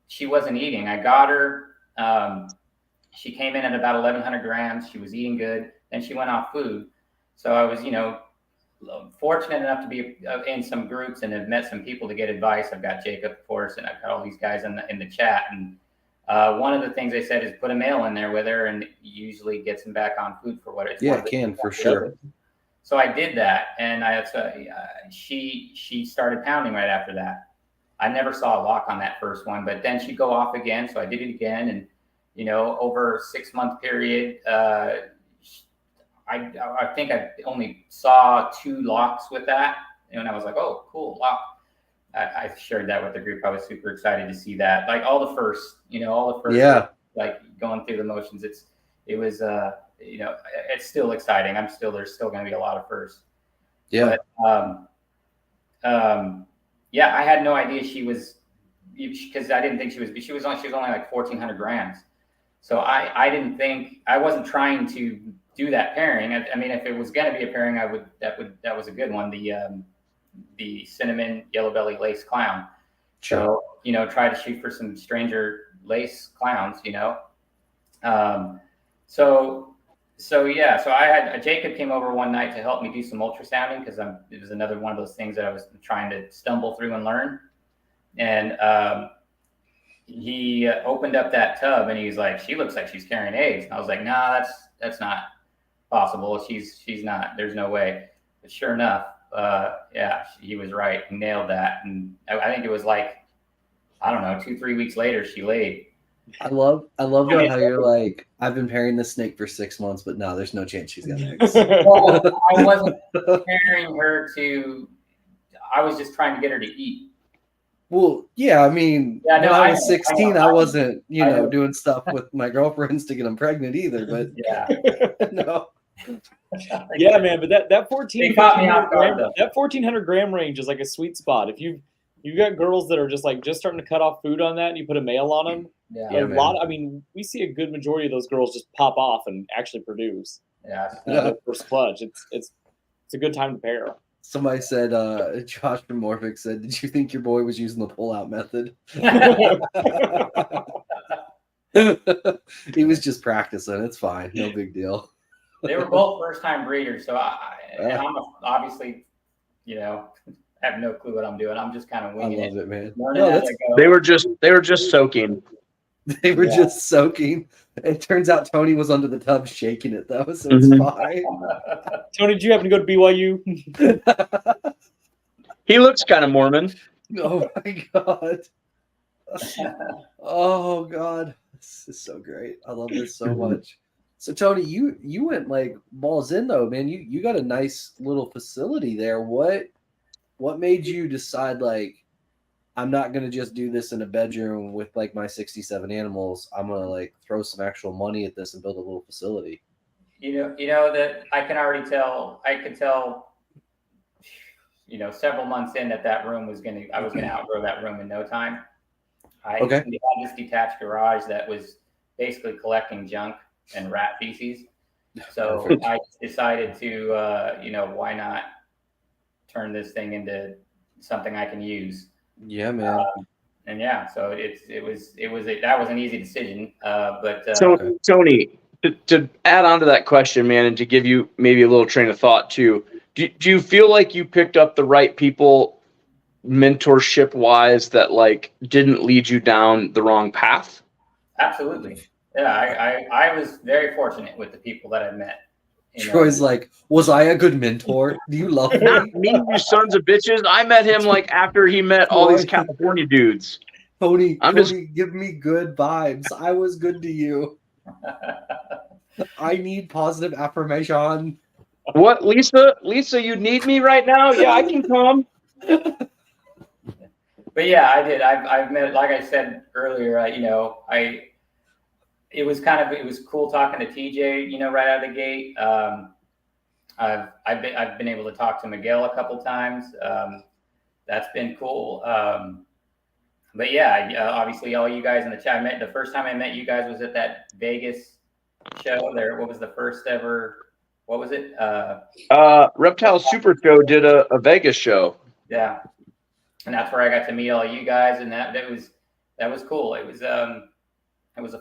she wasn't eating. I got her. She came in at about 1,100 grams. She was eating good. Then she went off food. So I was, fortunate enough to be in some groups and have met some people to get advice. I've got Jacob, of course, and I've got all these guys in the chat. And one of the things they said is put a male in there with her, and usually gets him back on food for what it's. Yeah, it can for sure. So I did that, and she started pounding right after that. I never saw a lock on that first one, but then she'd go off again. So I did it again, and over a 6-month period, I think I only saw 2 locks with that, and I was like, oh, cool lock. I shared that with the group. I was super excited to see that, like all the first, Yeah. like going through the motions. It was it's still exciting. There's still going to be a lot of firsts. Yeah. But, I had no idea she was, because I didn't think she was only like 1,400 grams. So I didn't think, I wasn't trying to do that pairing. I mean, if it was going to be a pairing, that was a good one. The cinnamon yellow belly lace clown. Sure. So, try to shoot for some stranger lace clowns, So I had Jacob came over one night to help me do some ultrasounding because it was another one of those things that I was trying to stumble through and learn. And he opened up that tub and he's like, she looks like she's carrying eggs. And I was like, nah, that's not possible. She's not. There's no way. But sure enough, he was right. He nailed that. And I think it was like, I don't know, 2-3 weeks later, she laid. I love though how you're like, I've been pairing this snake for 6 months, but no, there's no chance she's got eggs. Well, I wasn't pairing her I was just trying to get her to eat. Well, yeah, I mean, when I was 16, I wasn't, doing stuff with my girlfriends to get them pregnant either, but no. Yeah, man, but that 1,400 gram range is like a sweet spot. If you've got girls that are just starting to cut off food on that, and you put a male on them. We see a good majority of those girls just pop off and actually produce. Yeah. First clutch. It's a good time to pair. Somebody said, Josh from Morphic said, did you think your boy was using the pull-out method? He was just practicing. It's fine. No big deal. They were both first-time breeders, so I'm obviously, have no clue what I'm doing. I'm just kind of winging it. I love it, man. They were just soaking. They were just soaking. It turns out Tony was under the tub shaking it though, so it's fine. Tony, did you happen to go to BYU? He looks kind of Mormon. Oh my god. Oh god. This is so great. I love this so much. So Tony, you went like balls in though, man. You got a nice little facility there. What made you decide like, I'm not going to just do this in a bedroom with like my 67 animals. I'm going to like throw some actual money at this and build a little facility. That I could tell, several months in that room I was going to outgrow that room in no time. We had this detached garage that was basically collecting junk and rat feces. So Perfect. I decided to, why not turn this thing into something I can use? Yeah, man. And yeah, so that was an easy decision. But So, Okay. Tony, to add on to that question, man, and to give you maybe a little train of thought too, do you feel like you picked up the right people mentorship wise that like didn't lead you down the wrong path? absolutely, yeah, I was very fortunate with the people that I met. Troy's like, was I a good mentor? Do you love Not me? me, you sons of bitches. I met him like after he met all these Troy. California dudes. Tony, I'm just give me good vibes. I was good to you. I need positive affirmation. what, Lisa? Lisa, you need me right now? Yeah, I can come. But yeah, I did. I've met, like I said earlier, it was cool talking to TJ, right out of the gate. I've been able to talk to Miguel a couple times. That's been cool. But yeah, obviously all you guys in the chat. The first time I met you guys was at that Vegas show there. What was the first ever? What was it? Reptile Super Show did a Vegas show. Yeah, and that's where I got to meet all you guys, and that was cool. It was a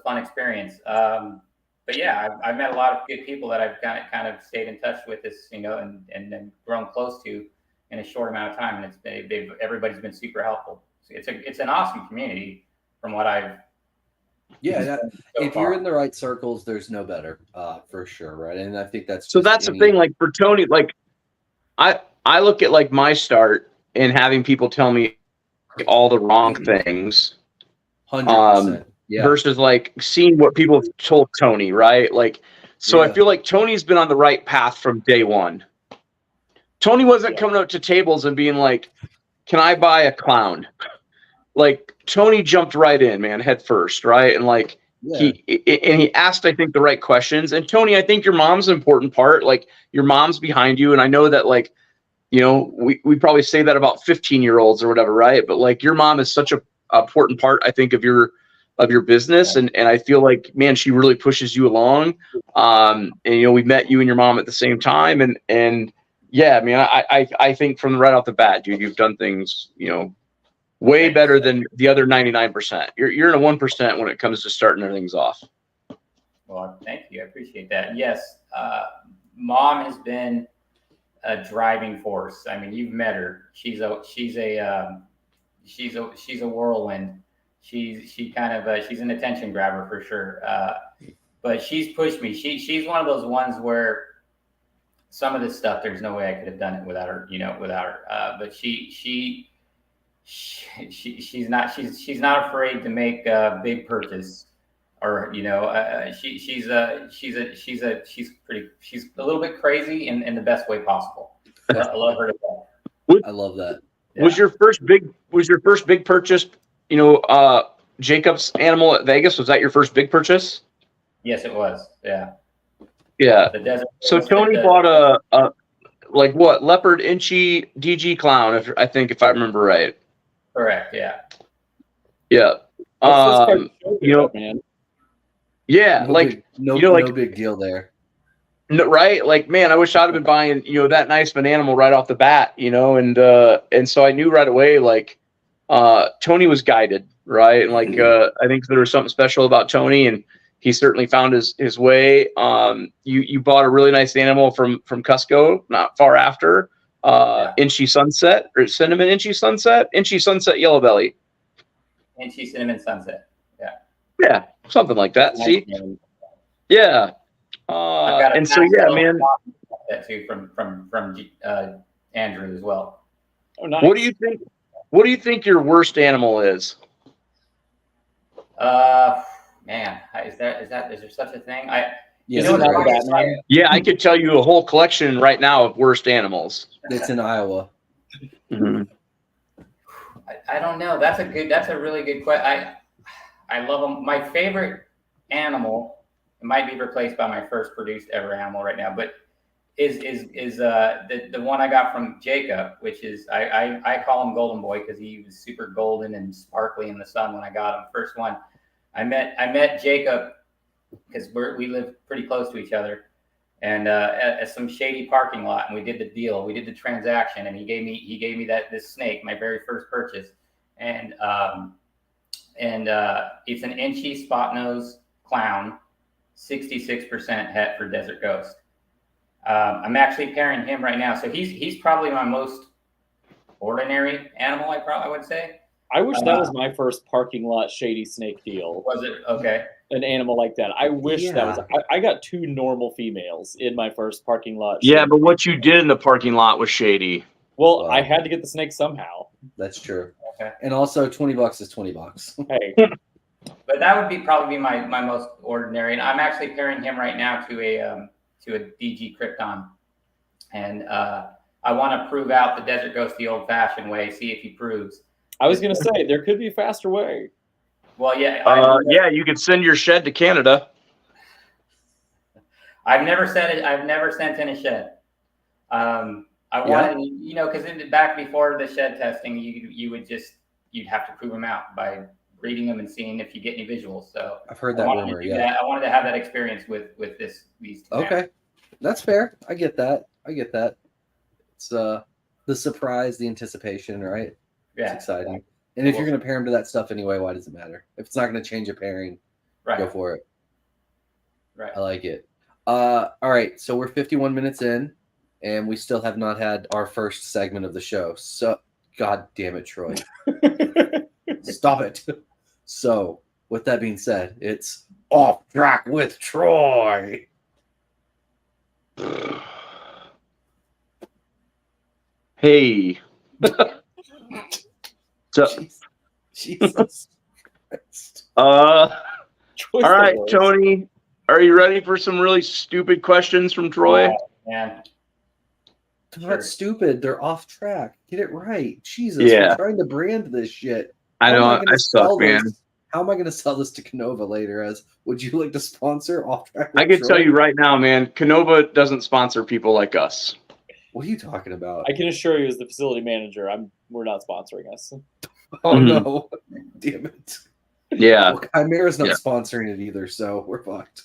fun experience. But yeah, I've met a lot of good people that I've kind of stayed in touch with, and grown close to in a short amount of time, and everybody's been super helpful. It's an awesome community from what I've if you're in the right circles, there's no better, for sure, right? And I think that's so that's the thing. Like for Tony, like I look at like my start and having people tell me all the wrong things, 100%. Yeah. versus like seeing what people have told Tony, right? Like, so I feel like Tony's been on the right path from day one. Tony wasn't coming up to tables and being like, "Can I buy a clown?" Like Tony jumped right in, man, head first, right? And like he asked, I think, the right questions. And Tony, I think your mom's an important part. Like your mom's behind you, and I know that like, we probably say that about 15-year-olds or whatever, right? But like your mom is such a important part, I think, of your business, and I feel like, man, she really pushes you along. And we met you and your mom at the same time, and yeah, I mean, I think from right off the bat, dude, you've done things, way better than the other 99%. You're in a 1% when it comes to starting things off. Well, thank you. I appreciate that. Yes, Mom has been a driving force. I mean, you've met her. She's a whirlwind. She's an attention grabber for sure. But she's pushed me. She's one of those ones where some of this stuff, there's no way I could have done it without her. But she's not afraid to make a big purchase, or she's a little bit crazy in the best way possible. I love her to death. I love that. Yeah. Was your first big purchase, Jacob's animal at Vegas? Was that your first big purchase? Yes, it was. Yeah. Yeah. The desert. So Tony bought a like what, leopard inchy DG clown, if I remember right. Correct. Yeah. Yeah. Man. Yeah. No big deal there. No, right? Like, man, I wish I'd have been buying, that nice of an animal right off the bat, and so I knew right away, like, Tony was guided, right? And like, I think there was something special about Tony, and he certainly found his way. You bought a really nice animal from Cusco not far after, Inchy Sunset or Cinnamon Inchy Sunset Yellow Belly. Inchy Cinnamon Sunset. Yeah. Yeah, something like that. Nice See? name. Yeah. And so, yeah, man. That too from Andrew as well. Oh, nice. What do you think your worst animal is? Man, is there such a thing? Yeah, I could tell you a whole collection right now of worst animals. It's in Iowa. Mm-hmm. I don't know. That's a really good question. I love them. My favorite animal, it might be replaced by my first produced ever animal right now, but is the one I got from Jacob, which is I call him Golden Boy because he was super golden and sparkly in the sun when I got him. First one, I met Jacob because we live pretty close to each other. and at some shady parking lot, and we did the deal. We did the transaction, and he gave me this snake, my very first purchase, and it's an inchy spot nose clown, 66% het for desert ghost. I'm actually pairing him right now, so he's probably my most ordinary animal. I would say. I wish that was my first parking lot shady snake deal. Was it okay? An animal like that. I wish that was. I got 2 normal females in my first parking lot. Yeah, but what you did in the parking lot was shady. Well, I had to get the snake somehow. That's true. Okay. And also, $20 is $20. Hey. But that would probably be my most ordinary, and I'm actually pairing him right now to a DG Krypton, and I want to prove out the Desert Ghost the old-fashioned way. See if he proves. I was gonna say there could be a faster way. Well, yeah. Yeah, you could send your shed to Canada. I've never sent it. I've never sent in a shed. I wanted, because back before the shed testing, you'd have to prove them out by reading them and seeing if you get any visuals. So I've heard that rumor. Yeah, I wanted to have that experience with these two. Okay, that's fair. I get that. It's the surprise, the anticipation, right? Yeah, it's exciting. And if you're going to pair them to that stuff anyway, why does it matter? If it's not going to change a pairing, go for it. Right. I like it. All right, so we're 51 minutes in, and we still have not had our first segment of the show. So, God damn it, Troy. Stop it. So, with that being said, it's Off Track with Troy. Hey. So, Jesus Christ. All right, Tony, are you ready for some really stupid questions from Troy? Yeah. They're not stupid. They're off track. Get it right. Jesus, Yeah. we're trying to brand this shit. I know. I suck, man. How am I going to sell this to Kinova later? As would you like to sponsor Off Track? I can tell you right now, man. Kinova doesn't sponsor people like us. What are you talking about? I can assure you, as the facility manager, we're not sponsoring us. Oh no! Damn it! Yeah, well, Chimera's not sponsoring it either, so we're fucked.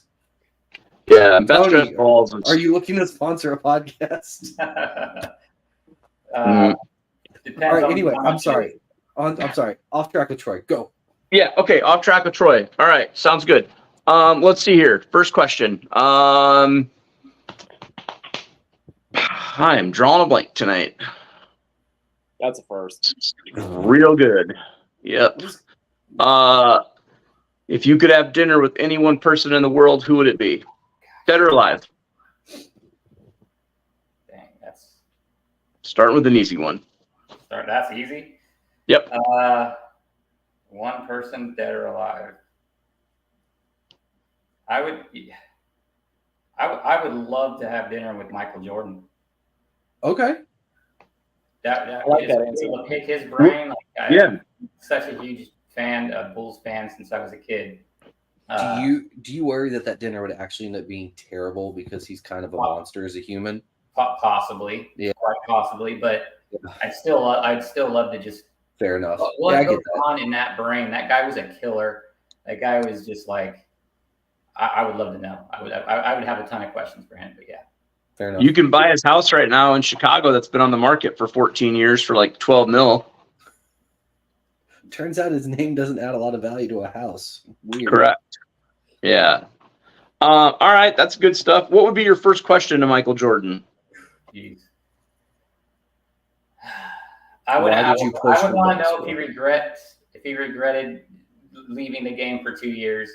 Yeah, best Tony, balls. Are you looking to sponsor a podcast? All right. Anyway, I'm sorry. I'm sorry. Off Track with Troy. Go. Yeah. Okay. Off Track with Troy. All right. Sounds good. Let's see here. First question. I am drawing a blank tonight. That's a first. Real good. Yep. If you could have dinner with any one person in the world, who would it be? Dead or alive? Dang, that's starting with an easy one. That's easy. Yep. One person, dead or alive. I would love to have dinner with Michael Jordan. Okay. I like that answer. To pick his brain. Yeah. I'm such a huge fan, Bulls fan since I was a kid. Do you worry that dinner would actually end up being terrible because he's kind of a monster as a human? Possibly. Yeah. Quite possibly, but I'd still love to just. Fair enough. What goes on in that brain? That guy was a killer. That guy was just like. I would love to know. I would have a ton of questions for him, but yeah. Fair enough. You can buy his house right now in Chicago that's been on the market for 14 years for like 12 mil. Turns out his name doesn't add a lot of value to a house. Weird. Correct. Yeah. All right, that's good stuff. What would be your first question to Michael Jordan? Jeez. I would want to know if he regretted leaving the game for 2 years,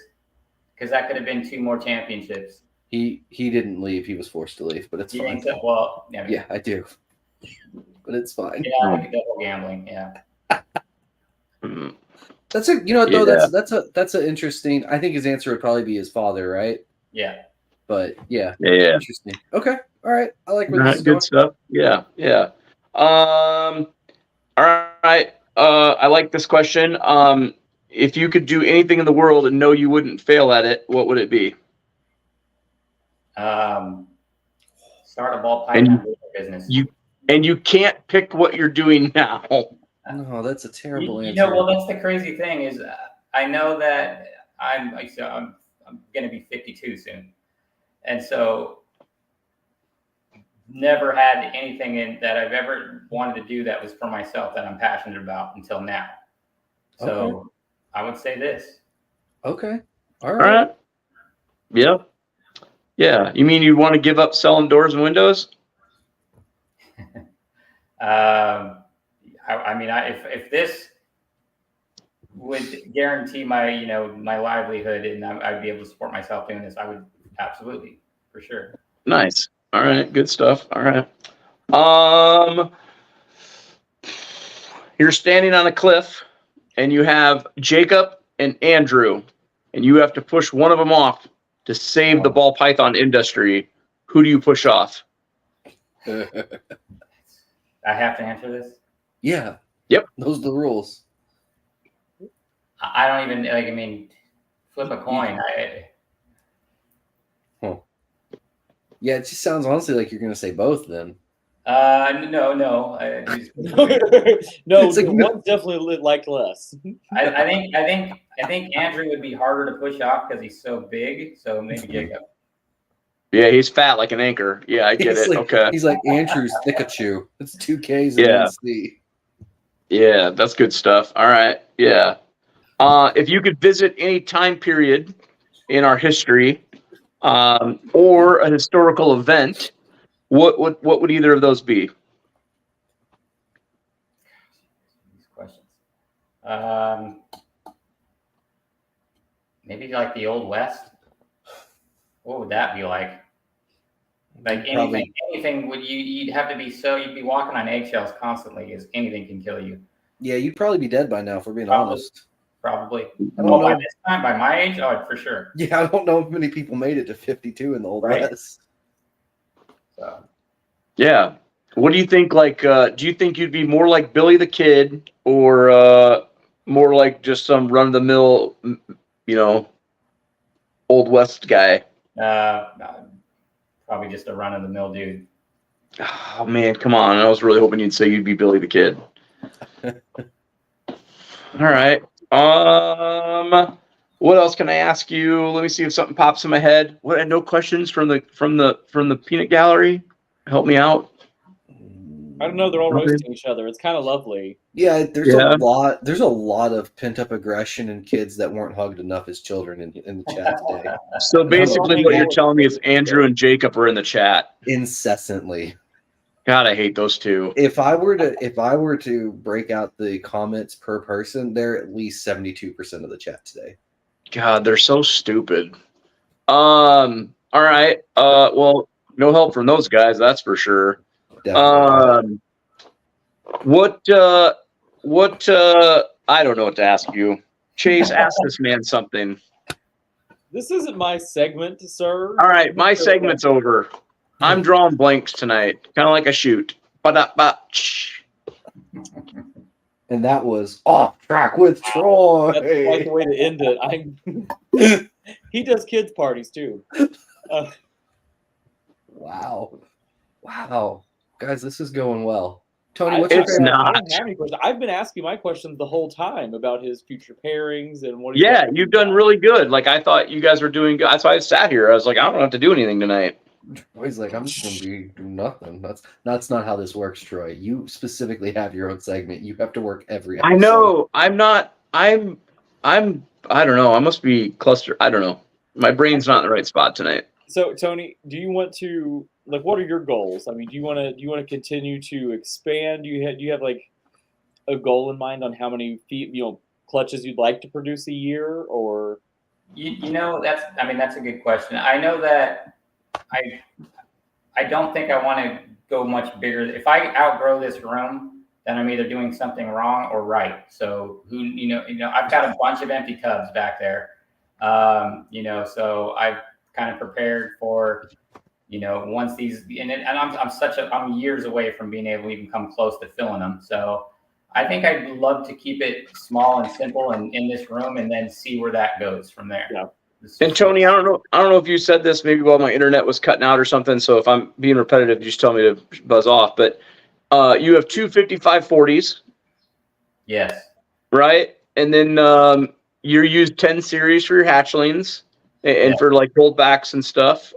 because that could have been 2 more championships. He didn't leave. He was forced to leave, but it's fine. Well, yeah, I do. But it's fine. Yeah, I like double gambling. Yeah. That's that's an interesting. I think his answer would probably be his father, right? Yeah. But yeah. Interesting. Okay. All right. I like where this is Good going. stuff. Yeah. All right. I like this question. If you could do anything in the world and know you wouldn't fail at it, what would it be? Start a ball python business. You can't pick what you're doing now. No, that's a terrible answer. Well, that's the crazy thing is, I know that I'm going to be 52 soon, and so never had anything that I've ever wanted to do that was for myself that I'm passionate about until now. So I would say this. Okay. All All right. right. Yeah. Yeah. You mean you want to give up selling doors and windows? I mean, if this would guarantee my, my livelihood and I'd be able to support myself doing this, I would absolutely, for sure. Nice. All right. Good stuff. All right. You're standing on a cliff and you have Jacob and Andrew, and you have to push one of them off to save the ball python industry. Who do you push off? I have to answer this. Yeah. Yep. Those are the rules. I don't even like. I mean, flip a coin. Yeah, it just sounds honestly like you're going to say both then. No. No, It's like, one's definitely liked less. I think Andrew would be harder to push off because he's so big. So maybe Jacob. Yeah, he's fat like an anchor. Yeah, I get He's it. like, Okay. He's like Andrew's Thickachew. It's 2 Ks and Yeah. 1 C. Yeah, that's good stuff. All right. Yeah. If you could visit any time period in our history, or a historical event, what would either of those be? These questions. Maybe like the Old West. What would that be like? Like anything would you'd have to be you'd be walking on eggshells constantly because anything can kill you. Yeah, you'd probably be dead by now, if we're being Probably. honest. Probably. I don't Well, by know. this time, by my age, oh, for sure. Yeah, I don't know if many people made it to 52 in the Old Right. West. So Yeah. What do you think? Like, do you think you'd be more like Billy the Kid, or more like just some run of the mill, Old West guy? probably just a run of the mill dude. Oh man, come on! I was really hoping you'd say you'd be Billy the Kid. All right. What else can I ask you? Let me see if something pops in my head. What? No questions from the peanut gallery? Help me out. I don't know. They're all Okay. roasting each other. It's kind of lovely. Yeah, there's Yeah. a lot of pent up aggression and kids that weren't hugged enough as children in the chat today. So basically, what you're telling me is Andrew and Jacob are in the chat. Incessantly. God, I hate those two. If I were to break out the comments per person, they're at least 72% of the chat today. God, they're so stupid. All right. Well, no help from those guys, that's for sure. Definitely. What I don't know what to ask you. Chaise, ask this man something. This isn't my segment, sir. All right, my segment's over. I'm drawing blanks tonight, kind of like a shoot. Ba-da-ba-ch. And that was Off Track with Troy. That's like the way to end it. He does kids parties too. Wow. Guys, this is going well. Tony, what's It's your favorite? not. I don't have any questions. I've been asking my questions the whole time about his future pairings and what. Yeah, you've done really good. Like, I thought you guys were doing good. That's why I sat here. I was like, I don't have to do anything tonight. Troy's like, I'm just gonna do nothing. That's not how this works, Troy. You specifically have your own segment. You have to work every episode. I know. I'm not. I don't know. I must be clustered. I don't know. My brain's not in the right spot tonight. So, Tony, do you want to what are your goals? I mean, do you want to continue to expand? Do you have like a goal in mind on how many clutches you'd like to produce a year, or? That's a good question. I know that I don't think I want to go much bigger. If I outgrow this room, then I'm either doing something wrong or right. So I've got a bunch of empty tubs back there. So I've kind of prepared for, once these, I'm years away from being able to even come close to filling them. So I think I'd love to keep it small and simple and in this room, and then see where that goes from there. Yeah. And Tony, I don't know if you said this maybe while my internet was cutting out or something. So if I'm being repetitive, just tell me to buzz off. But you have two 5540s. Yes. Right, and then you use 10 series for your hatchlings and for like holdbacks and stuff.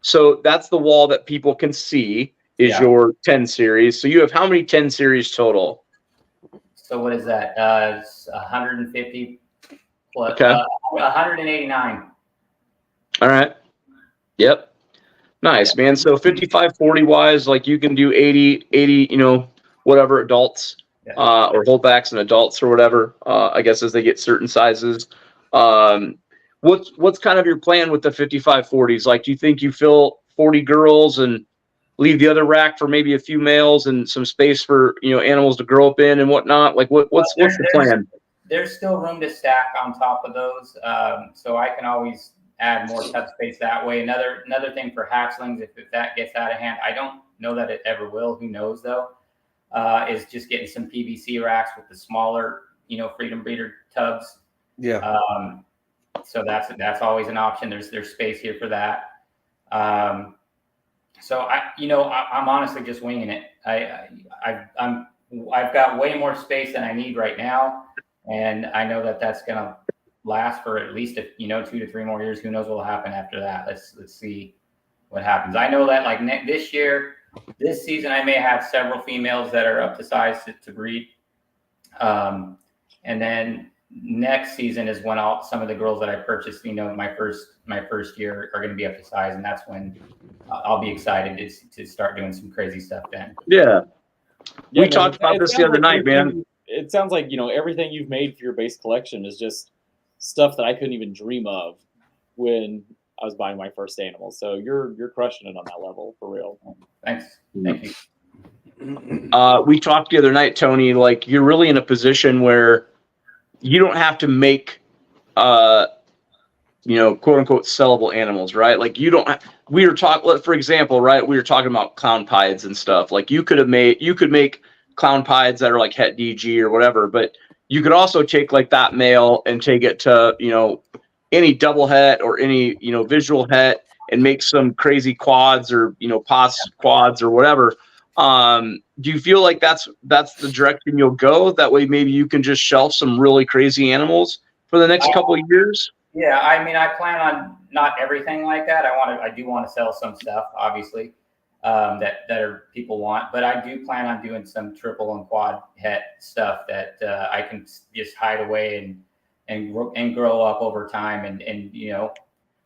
So that's the wall that people can see is your 10 series. So you have how many 10 series total? So what is that? It's 150 plus, Okay. 189. All right. Yep. Nice, man. So 55, 40 wise, like you can do 80, whatever adults, or holdbacks and adults or whatever, I guess as they get certain sizes. What's kind of your plan with the 55, 40s? Like, do you think you fill 40 girls and leave the other rack for maybe a few males and some space for, animals to grow up in and whatnot? Like what's the plan? There's still room to stack on top of those. So I can always add more tub space that way. Another thing for hatchlings, if that gets out of hand, I don't know that it ever will. Who knows though? Is just getting some PVC racks with the smaller, Freedom Breeder tubs. Yeah. So that's always an option. There's space here for that. So I'm honestly just winging it. I've got way more space than I need right now, and I know that that's gonna last for at least 2 to 3 more years. Who knows what will happen after that? Let's see what happens. I know that like this season, I may have several females that are up to size to breed, and then next season is when some of the girls that I purchased, my first year are going to be up to size, and that's when I'll be excited to start doing some crazy stuff then. Yeah. We talked about this the other night, man. It sounds like, everything you've made for your base collection is just stuff that I couldn't even dream of when I was buying my first animal. So you're crushing it on that level for real. Thanks. Thank you. We talked the other night, Tony, like you're really in a position where you don't have to make, quote unquote sellable animals, right? Like we were talking, for example, right? We were talking about clown pieds and stuff. Like you could make clown pieds that are like het DG or whatever, but you could also take like that male and take it to, any double het or any, visual het and make some crazy quads or, pos quads or whatever. Do you feel like that's the direction you'll go? That way, maybe you can just shelf some really crazy animals for the next couple of years. Yeah, I mean, I plan on not everything like that. I do want to sell some stuff, obviously, that people want, but I do plan on doing some triple and quad het stuff that I can just hide away and grow up over time. And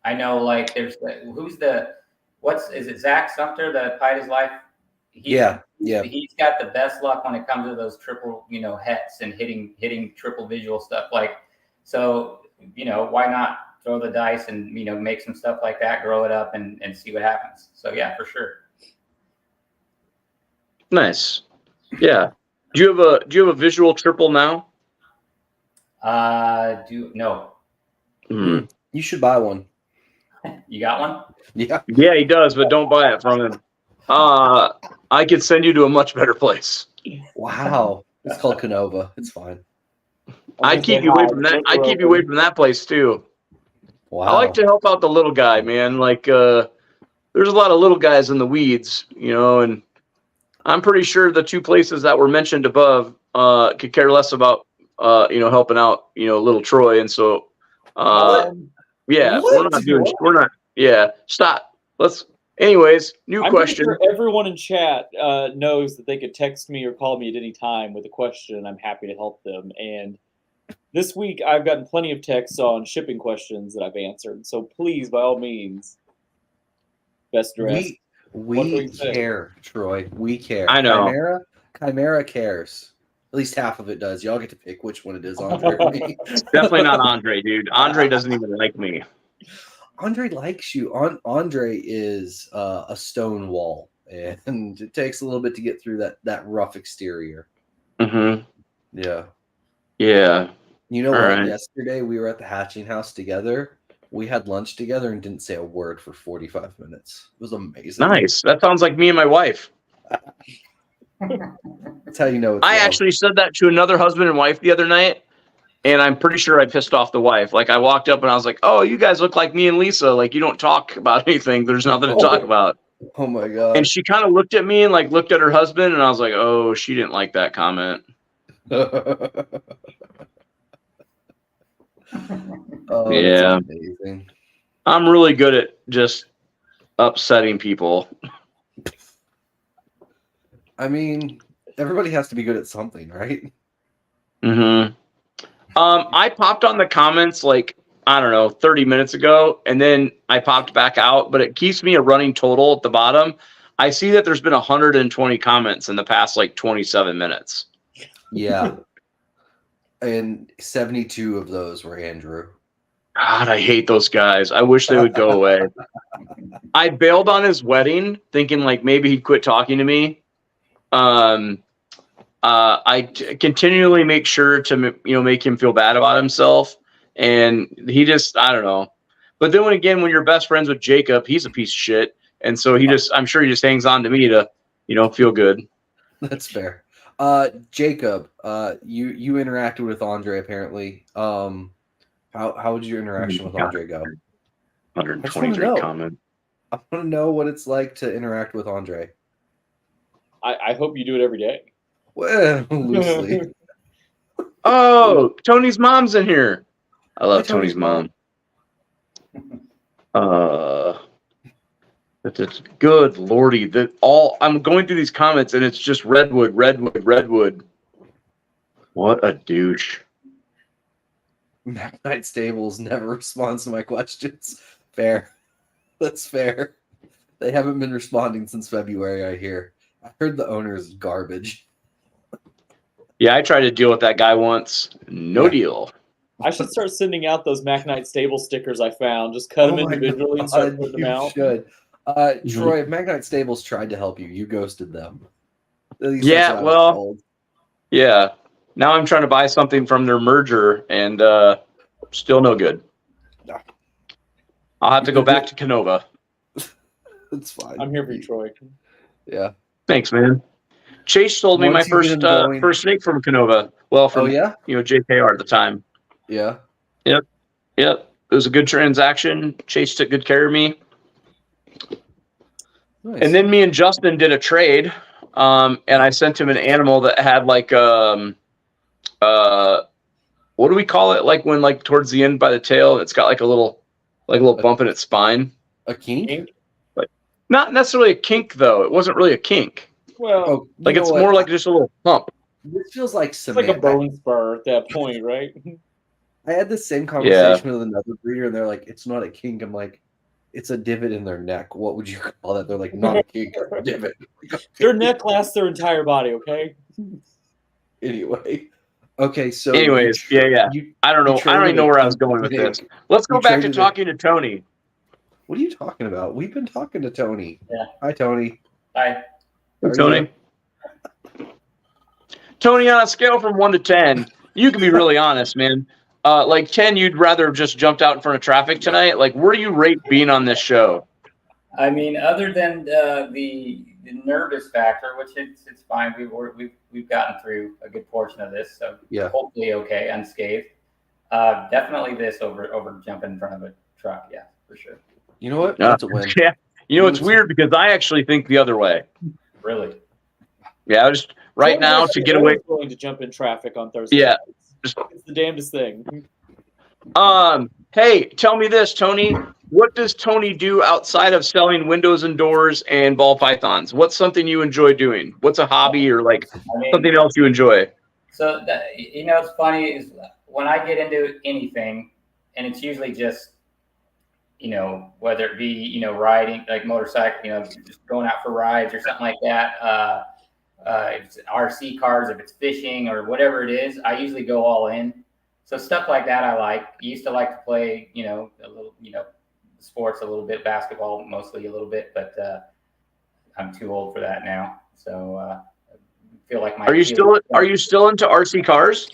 I know like there's is it Zach Sumter that pied his life? He's got the best luck when it comes to those triple, hets and hitting triple visual stuff. Like, so, why not throw the dice and, make some stuff like that, grow it up and see what happens. So yeah, for sure. Nice. Yeah. Do you have a visual triple now? No. Mm-hmm. You should buy one. You got one? Yeah. Yeah, he does, but don't buy it from him. I could send you to a much better place. Wow. It's called Kinova. It's fine. I'd keep you away from that. I'd keep you away from that place too. Wow. I like to help out the little guy, man. Like, there's a lot of little guys in the weeds, and I'm pretty sure the 2 places that were mentioned above could care less about, helping out, little Troy. And so, yeah, stop. Anyways, new question. Pretty sure everyone in chat knows that they could text me or call me at any time with a question, and I'm happy to help them. And this week, I've gotten plenty of texts on shipping questions that I've answered. So please, by all means, best dressed. We care, Troy. We care. I know. Chimera cares. At least half of it does. Y'all get to pick which one it is, Andre or me. Definitely not Andre, dude. Andre doesn't even like me. Andre likes you. Andre is a stone wall, and it takes a little bit to get through that rough exterior. Mm-hmm. Yeah. Yeah. You know what? Right. Yesterday we were at the hatching house together. We had lunch together and didn't say a word for 45 minutes. It was amazing. Nice. That sounds like me and my wife. That's how you know it's I actually said that to another husband and wife the other night, and I'm pretty sure I pissed off the wife. Like, I walked up and I was like, oh, you guys look like me and Lisa. Like, you don't talk about anything. There's nothing to talk about. Oh, my God. And she kind of looked at me and, like, looked at her husband, and I was like, oh, she didn't like that comment. Oh, yeah. amazing. I'm really good at just upsetting people. I mean, everybody has to be good at something, right? Mm-hmm. I popped on the comments like, I don't know, 30 minutes ago, and then I popped back out, but it keeps me a running total at the bottom. I see that there's been 120 comments in the past like 27 minutes. Yeah. And 72 of those were Andrew. God, I hate those guys. I wish they would go away. I bailed on his wedding thinking like maybe he'd quit talking to me. Continually make sure to, make him feel bad about himself. And he just, I don't know. But then when you're best friends with Jacob, he's a piece of shit. And so I'm sure he just hangs on to me to, feel good. That's fair. Jacob, you interacted with Andre apparently. How would your interaction with Andre go? 123 comments. I want to know what it's like to interact with Andre. I hope you do it every day. Well, loosely. Oh, Tony's mom's in here. I love Tony's mom. That's good lordy. I'm going through these comments and it's just redwood. What a douche. Night Stables never responds to my questions. Fair. That's fair. They haven't been responding since February, I hear. I heard the owner is garbage. Yeah, I tried to deal with that guy once. No deal. I should start sending out those Mac Knight Stable stickers I found. Just cut them individually and start putting them out. You should. Troy, if Mac Knight Stables tried to help you, you ghosted them. Yeah, well, yeah. Now I'm trying to buy something from their merger, and still no good. No. I'll have to go back to Kinova. It's fine. I'm here for you, Troy. Yeah. Thanks, man. Chaise sold me my first snake from Kinova. Well, from JKR at the time. Yeah. Yep. It was a good transaction. Chaise took good care of me. Nice. And then me and Justin did a trade. And I sent him an animal that had like what do we call it? Like when towards the end by the tail, it's got like a little bump in its spine. A kink? Not necessarily a kink though. It wasn't really a kink. Well, it's more like just a little hump. This feels like cement. It's like a bone spur at that point, right? I had the same conversation with another breeder, and they're like, "It's not a kink." I'm like, "It's a divot in their neck. What would you call that?" They're like, "Not a kink, a divot." Their neck lasts their entire body. Okay. Anyway, okay. So, anyways, I don't know. I don't even know where I was going with this. Let's go back to talking to Tony. What are you talking about? We've been talking to Tony. Yeah. Hi, Tony. Hi. Tony. Tony, on a scale from 1 to 10, you can be really honest, man. 10, you'd rather have just jumped out in front of traffic tonight. Like, where do you rate being on this show? I mean, other than the nervous factor, which it's fine. We've gotten through a good portion of this, so hopefully okay, unscathed. Definitely this over jumping in front of a truck. Yeah, for sure. You know what? That's a win. Yeah. It's weird because I actually think the other way. Really? Yeah, I just now to get away. Going to jump in traffic on Thursday. Yeah, it's the damnedest thing. Hey, tell me this, Tony. What does Tony do outside of selling windows and doors and ball pythons? What's something you enjoy doing? What's a hobby or something else you enjoy? So what's funny is when I get into anything, and it's usually just whether it be riding like motorcycle, just going out for rides or something like that. If it's RC cars, if it's fishing or whatever it is, I usually go all in. So stuff like that I like. Used to like to play, a little, sports a little bit, basketball mostly a little bit, but I'm too old for that now. So I feel like Are you still into RC cars?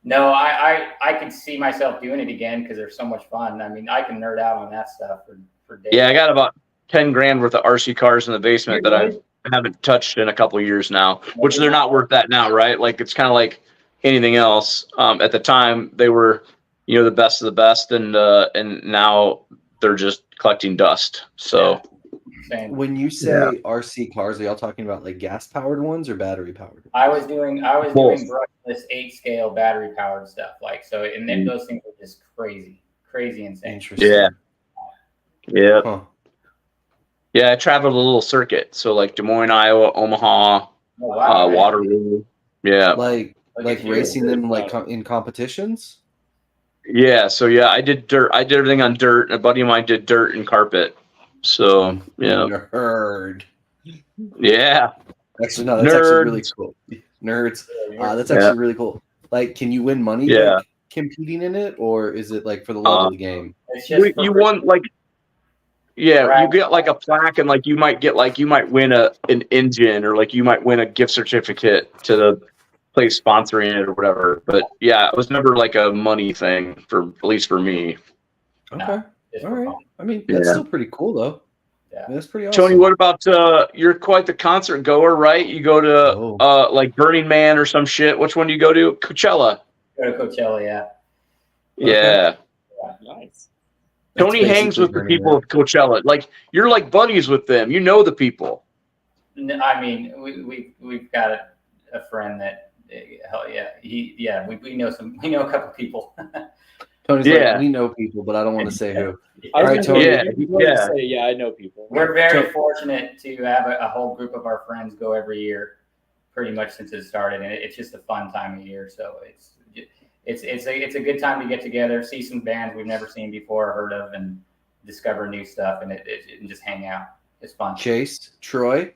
No, I could see myself doing it again because they're so much fun. I mean, I can nerd out on that stuff for days. Yeah, I got about 10 grand worth of RC cars in the basement that I haven't touched in a couple of years now, which they're not worth that now, right? Like it's kind of like anything else. At the time they were, the best of the best, and now they're just collecting dust. So when you say RC cars, are y'all talking about like gas powered ones or battery powered? I was doing brushless 8-scale battery powered stuff. And then those things are just crazy insane. Interesting. Yeah. Huh. Yeah, I traveled a little circuit. So like Des Moines, Iowa, Omaha, Oh, wow. Waterloo. Yeah. Like Look at you. racing them like in competitions. Yeah. So yeah, I did dirt. I did everything on dirt. A buddy of mine did dirt and carpet. So yeah. Nerd. Yeah. Actually, no, that's actually really Nerds. cool. Nerds. That's Yeah. actually really cool. Like, can you win money Yeah. like competing in it, or is it like for the love of the game? It's just You won like, yeah, Right. you get like a plaque, and like you might win an engine, or like you might win a gift certificate to the place sponsoring it or whatever. But yeah, it was never like a money thing at least for me. Okay. just All for right. fun. I mean, that's Yeah. still pretty cool though. Yeah. That's pretty awesome. Tony, what about you're quite the concert goer, right? You go to like Burning Man or some shit. Which one do you go to? Coachella. Go to Coachella, yeah. Yeah. Nice. That's Tony hangs basically with the Burning people Man. of Coachella. Like you're like buddies with them. You know the people. I mean, we've got a friend that, hell yeah, we know a couple people. Tony's Yeah. like, we know people, but I don't want to say who. I was All right, gonna Tony. say, yeah, I know people. We're very fortunate to have a whole group of our friends go every year, pretty much since it started, and it's just a fun time of year. So it's a good time to get together, see some bands we've never seen before or heard of, and discover new stuff, and and just hang out. It's fun. Chase, Troy,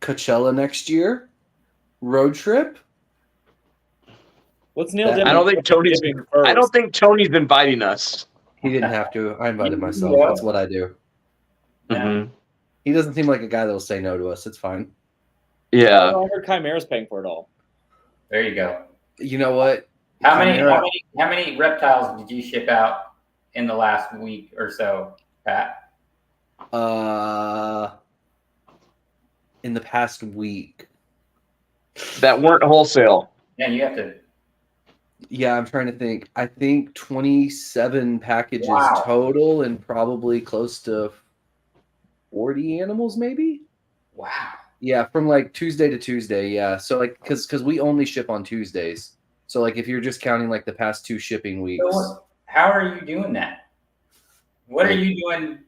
Coachella next year, road trip. Let's nail down. I don't think Tony's. I don't think Tony's inviting us. He didn't have to. I invited myself. Yeah. That's what I do. Mhm. He doesn't seem like a guy that will say no to us. It's fine. Yeah. I heard Chimera's paying for it all. There you go. You know what? How many Chimera- reptiles did you ship out in the last week or so, Pat? In the past week. That weren't wholesale. Yeah, you have to. Yeah, I'm trying to think. I think 27 packages Wow. total, and probably close to 40 animals, maybe. Wow. Yeah, from like Tuesday to Tuesday. Yeah, so like because we only ship on Tuesdays. So like if you're just counting like the past 2 shipping weeks. So how are you doing that? What are you doing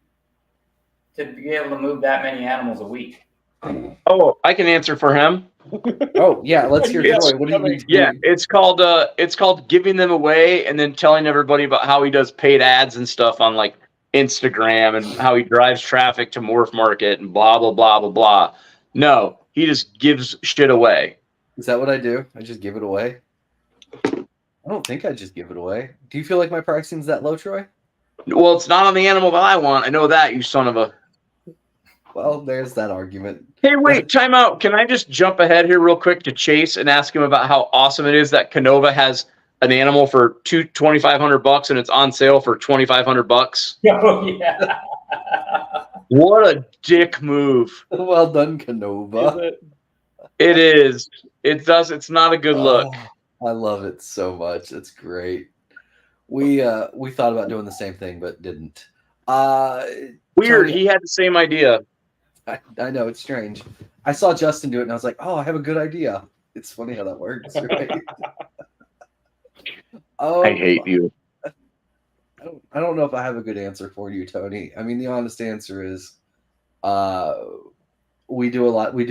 to be able to move that many animals a week? Oh, I can answer for him. Oh yeah, let's hear Yes. Troy. What do you do? Yeah, it's called giving them away, and then telling everybody about how he does paid ads and stuff on like Instagram, and how he drives traffic to Morph Market and blah blah blah blah blah. No, he just gives shit away. Is that what I do? I just give it away? I don't think I just give it away. Do you feel like my pricing's that low, Troy? Well, it's not on the animal that I want. I know that, you son of a. Well, there's that argument. Hey, wait, time out. Can I just jump ahead here real quick to Chaise and ask him about how awesome it is that Kinova has an animal for $2,500 and it's on sale for $2,500? Oh yeah. What a dick move! Well done, Kinova. It is. It does. It's not a good look. Oh, I love it so much. It's great. We thought about doing the same thing, but didn't. Weird. Tony- He had the same idea. I know, it's strange. I saw Justin do it, and I was like, "Oh, I have a good idea." It's funny how that works, right? I hate you. I don't know if I have a good answer for you, Tony. I mean, the honest answer is, we do a lot. I'm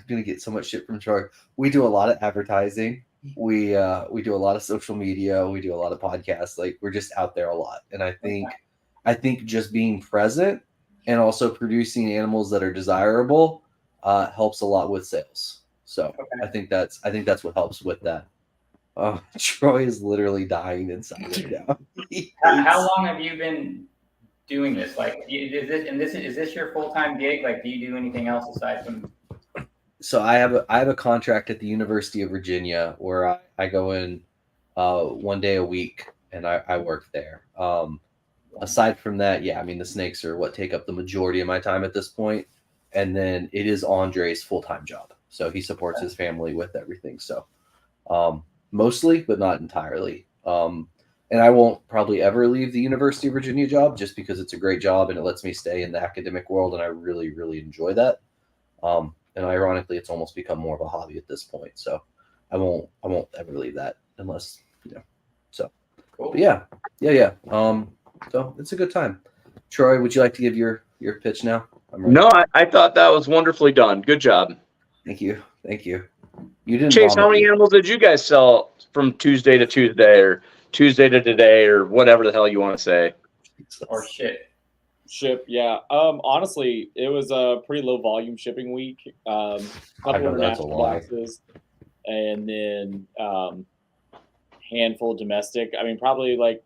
gonna get so much shit from Troy. We do a lot of advertising. We do a lot of social media. We do a lot of podcasts. Like, we're just out there a lot, and I think just being present and also producing animals that are desirable helps a lot with sales. So I think that's what helps with that. Troy is literally dying inside right now. How long have you been doing this? Like, is this your full-time gig? Like, do you do anything else aside from? So I have a contract at the University of Virginia where I go in 1 day a week and I work there. Aside from that, yeah, I mean, the snakes are what take up the majority of my time at this point. And then it is Andre's full-time job. So he supports his family with everything. So mostly, but not entirely. And I won't probably ever leave the University of Virginia job just because it's a great job and it lets me stay in the academic world. And I really, really enjoy that. And ironically, it's almost become more of a hobby at this point. So I won't ever leave that unless, so. Cool. But yeah. So it's a good time. Troy, would you like to give your your pitch now? I'm ready. No, I thought that was wonderfully done. Good job. Thank you. You didn't. Chase, how vomit many me. animals did you guys sell from Tuesday to Tuesday or Tuesday to today or whatever the hell you want to say? Or shit. Ship, yeah. Honestly, it was a pretty low volume shipping week. I Couple know that's a international lie. boxes, and then handful of domestic. I mean, probably like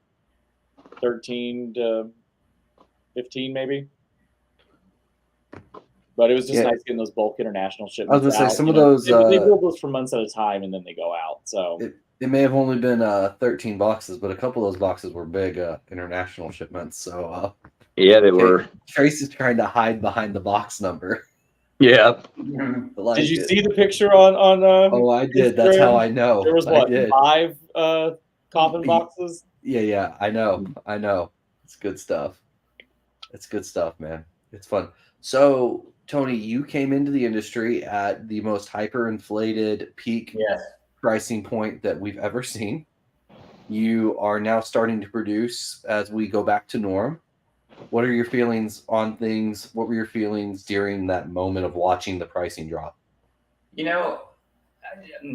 13 to 15, maybe. But it was just nice getting those bulk international shipments. I was gonna say some of you know. those. They build those for months at a time, and then they go out. So It may have only been 13 boxes, but a couple of those boxes were big international shipments. So Yeah, they were. Trace is trying to hide behind the box number. Yeah. Like did you see the picture on? Oh, I did. That's how I know. There was what, 5 coffin boxes? Yeah. I know. It's good stuff. It's good stuff, man. It's fun. So, Tony, you came into the industry at the most hyperinflated peak pricing point that we've ever seen. You are now starting to produce as we go back to norm. What are your feelings on things? What were your feelings during that moment of watching the pricing drop? You know,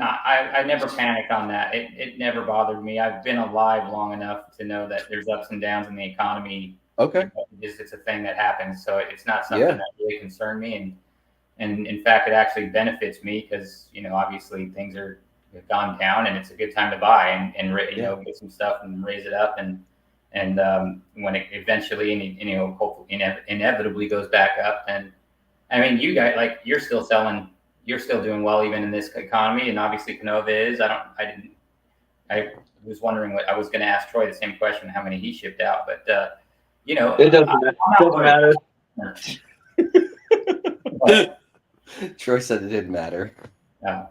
I never panicked on that. It never bothered me. I've been alive long enough to know that there's ups and downs in the economy. Okay. It's a thing that happens. So it's not something that really concerned me. And in fact, it actually benefits me because, you know, obviously things have gone down and it's a good time to buy and you know, get some stuff and raise it up. And when it eventually, and you know, hopefully inevitably goes back up. And I mean, you guys, like, you're still doing well even in this economy. And obviously Kinova is. I was wondering what I was going to ask Troy the same question, how many he shipped out, but you know, it doesn't matter. Troy said it didn't matter. No,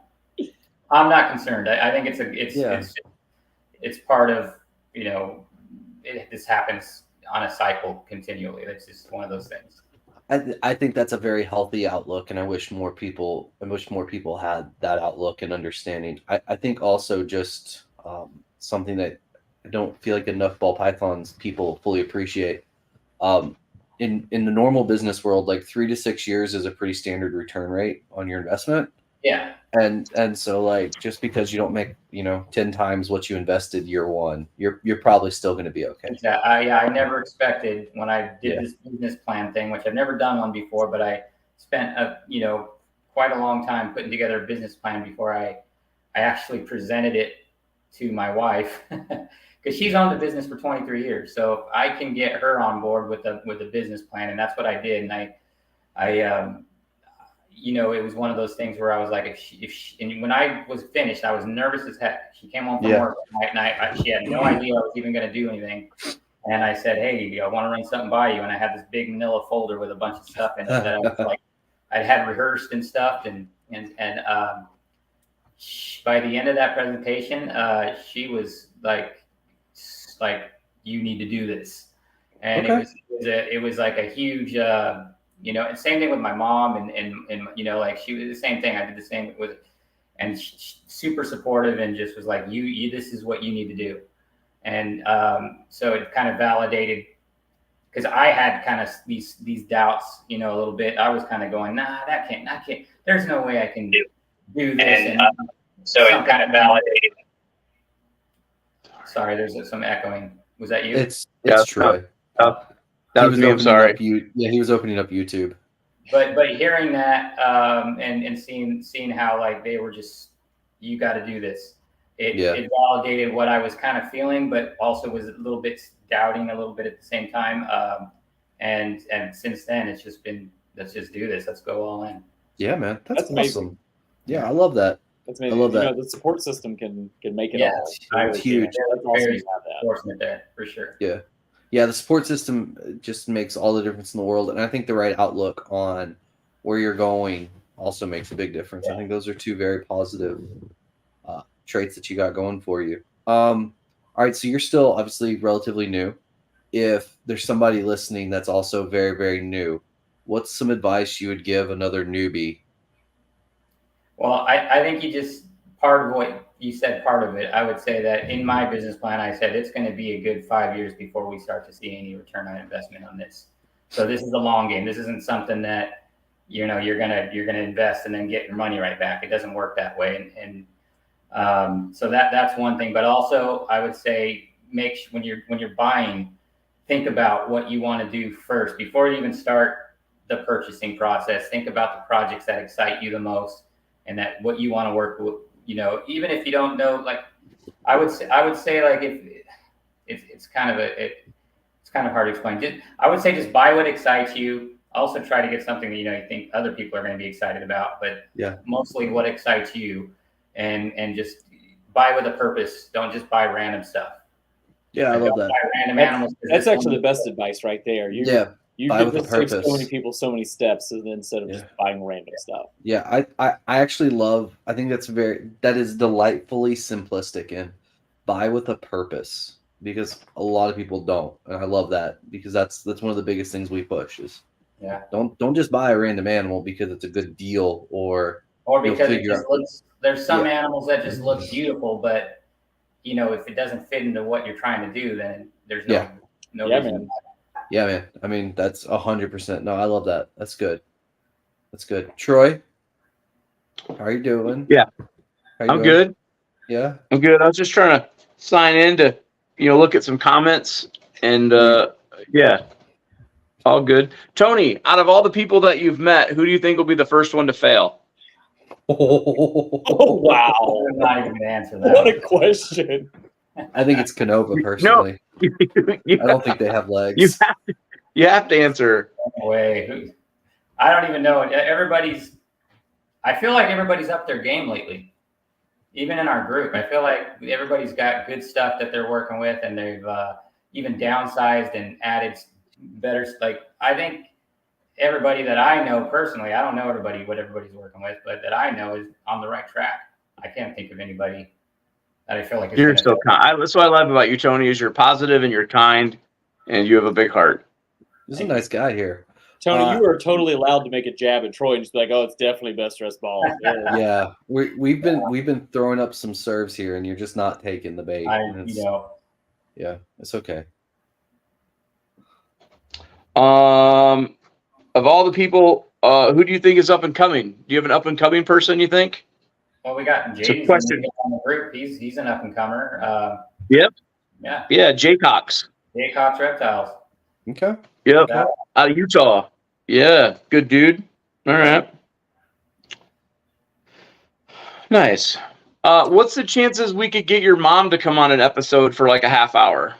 I'm not concerned. I think it's part of, you know, this happens on a cycle continually. It's just one of those things. I think that's a very healthy outlook, and I wish more people had that outlook and understanding. I think also just something that I don't feel like enough ball pythons people fully appreciate. In the normal business world, like 3 to 6 years is a pretty standard return rate on your investment. Yeah. And so, like, just because you don't make, you know, 10 times what you invested year one, you're probably still going to be okay. Yeah, I never expected when I did this business plan thing, which I've never done one before, but I spent quite a long time putting together a business plan before I actually presented it to my wife, because she's owned the business for 23 years. So if I can get her on board with the business plan, and that's what I did. And I you know, it was one of those things where I was like, and when I was finished, I was nervous as heck. She came home from work at night, she had no idea I was even going to do anything. And I said, hey, I want to run something by you. And I had this big manila folder with a bunch of stuff in it that I was like, I had rehearsed and stuff. And by the end of that presentation, she was like, you need to do this. And it was like a huge, you know, and same thing with my mom and you know, like, she was the same thing. I did the same with, and super supportive and just was like, you this is what you need to do. And so it kind of validated, because I had kind of these doubts, you know, a little bit. I was kind of going, I can't. There's no way I can do this. And so it kind of validated. Sorry, there's some echoing. Was that you? It's Troy. That was me. I'm sorry. He was opening up YouTube. But hearing that and seeing how, like, they were just, you got to do this. It validated what I was kind of feeling, but also was a little bit doubting a little bit at the same time. And since then, it's just been, let's just do this. Let's go all in. Yeah, man, that's awesome. Amazing. Yeah, I love that. That's amazing. I love that. You know, the support system can make it all. It's huge. That's awesome to have that. Enforcement there, for sure. Yeah, the support system just makes all the difference in the world. And I think the right outlook on where you're going also makes a big difference. I think those are two very positive traits that you got going for you. All right, so you're still obviously relatively new. If there's somebody listening that's also very, very new, what's some advice you would give another newbie? Well, I think you just, part of what you said, part of it, I would say that in my business plan, I said it's going to be a good 5 years before we start to see any return on investment on this. So this is a long game. This isn't something that, you're gonna invest and then get your money right back. It doesn't work that way. And so that's one thing. But also, I would say when you're buying, think about what you want to do first before you even start the purchasing process. Think about the projects that excite you the most, and that what you want to work with. Even if you don't know, like I would say like if it's kind of hard to explain. I would say just buy what excites you. Also try to get something that you think other people are going to be excited about, but mostly what excites you, and just buy with a purpose. Don't just buy random stuff. Yeah, I love that. Buy random animals. That's actually the best advice right there. You buy could with a just save so purpose. many people so many steps instead of just buying random stuff. Yeah, I actually love. I think that is delightfully simplistic and buy with a purpose, because a lot of people don't, and I love that, because that's one of the biggest things we push is don't just buy a random animal because it's a good deal or because it just looks. There's some animals that just look beautiful, but if it doesn't fit into what you're trying to do, then there's no reason. Man. Yeah, man. I mean, that's 100%. No, I love that. That's good. That's good. Troy, how are you doing? Yeah, I'm good. Yeah, I'm good. I was just trying to sign in to look at some comments, and all good. Tony, out of all the people that you've met, who do you think will be the first one to fail? Oh, wow. I'm not even going to answer that. What a question. I think it's Kinova, personally. I don't think they have legs. You have to answer. No way. I don't even know. I feel like everybody's up their game lately. Even in our group, I feel like everybody's got good stuff that they're working with, and they've even downsized and added better. Like, I think everybody that I know personally, I don't know what everybody's working with, but that I know is on the right track. I can't think of anybody that I feel like You're so kind. That's what I love about you, Tony, is you're positive and you're kind, and you have a big heart. This is a nice guy here. Tony, you are totally allowed to make a jab at Troy and just be like, "Oh, it's definitely best dressed ball." Yeah, we've been throwing up some serves here, and you're just not taking the bait. Yeah, it's okay. Of all the people, who do you think is up and coming? Do you have an up and coming person you think? Well, we got James on the group. He's an up and comer. Yep. Yeah. Yeah, Jaycox. Jaycox Reptiles. Okay. Yep. Out of Utah. Yeah, good dude. All right. Nice. What's the chances we could get your mom to come on an episode for like a half hour?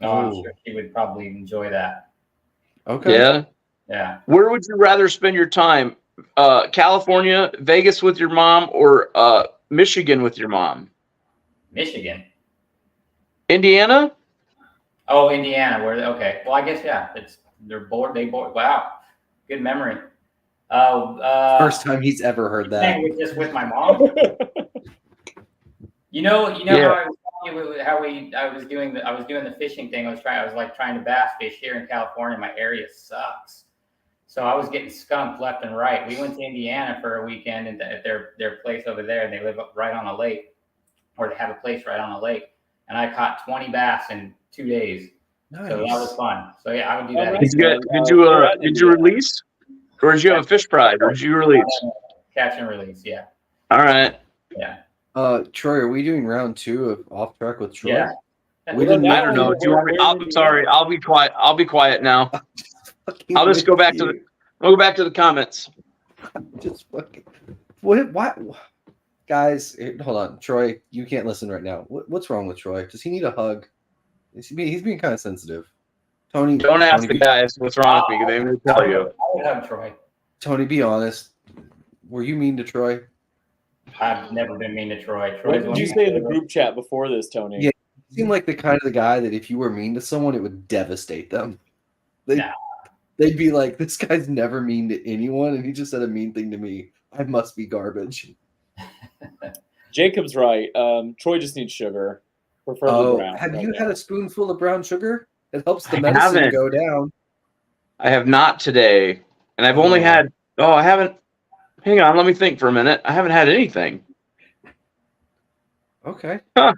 Oh, I'm sure she would probably enjoy that. Okay. Yeah. Yeah. Where would you rather spend your time? California, Vegas with your mom, or Michigan with your mom? Michigan. Indiana? Oh, Indiana. Okay. Well, I guess they're bored. Wow, good memory. First time he's ever heard that. Just with my mom. How I was telling you I was doing the fishing thing. I was trying to bass fish here in California. My area sucks, so I was getting skunked left and right. We went to Indiana for a weekend at their place over there, and they live right on a lake, or they have a place right on a lake. And I caught 20 bass in 2 days. Nice. So that was fun. So yeah, I would do that. Did you release, or did you have a fish prize, or did you release? Catch and release, yeah. All right. Yeah. Troy, are we doing round 2 of Off Track with Troy? Yeah. I don't know. Do you want me? I'm sorry. I'll be quiet. I'll be quiet now. I'll just go back to the comments. Just fucking. What? Guys, hold on. Troy, you can't listen right now. What's wrong with Troy? Does he need a hug? He's being kind of sensitive. Tony, don't ask the guys what's wrong with me. They will tell you. I would hug Troy. Tony, be honest. Were you mean to Troy? I've never been mean to Troy. What did you say in the group chat before this, Tony? Yeah, you seem like the kind of the guy that if you were mean to someone, it would devastate them. They'd be like, "This guy's never mean to anyone, and he just said a mean thing to me. I must be garbage." Jacob's right. Troy just needs sugar. Preferably brown. Have you had a spoonful of brown sugar? It helps the medicine go down. I have not today, and I've only had. I haven't. Hang on, let me think for a minute. I haven't had anything. Okay. Huh.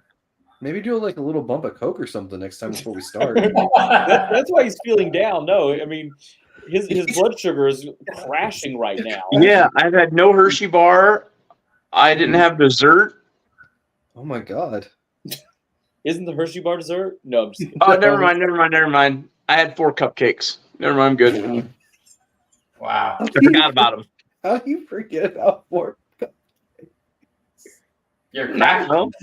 Maybe do like a little bump of Coke or something next time before we start. That's why he's feeling down. No, I mean, his blood sugar is crashing right now. Yeah, I've had no Hershey bar. I didn't have dessert. Oh my god. Isn't the Hershey bar dessert? No, I'm just kidding. Oh, never mind. I had 4 cupcakes. Never mind, I'm good. Wow. I forgot about them. How do you forget about 4? You're I crashing. don't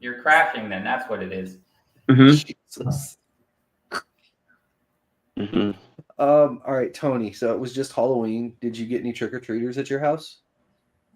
You're crashing then. That's what it is. Jesus. know. All right, Tony. So it was just Halloween. Did you get any trick or treaters at your house?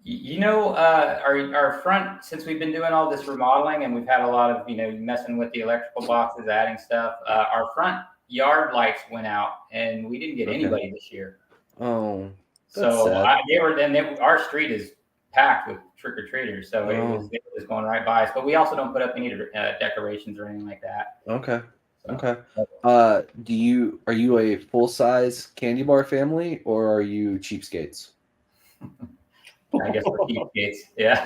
You know, our front, since we've been doing all this remodeling and we've had a lot of, messing with the electrical boxes, adding stuff, our front yard lights went out and we didn't get Okay. anybody this year. Oh, that's So sad. our street is packed with trick or treaters. So it was going right by us. But we also don't put up any decorations or anything like that. Okay. So, Okay. Are you a full size candy bar family or are you cheapskates? I guess we're cheapskates. Yeah.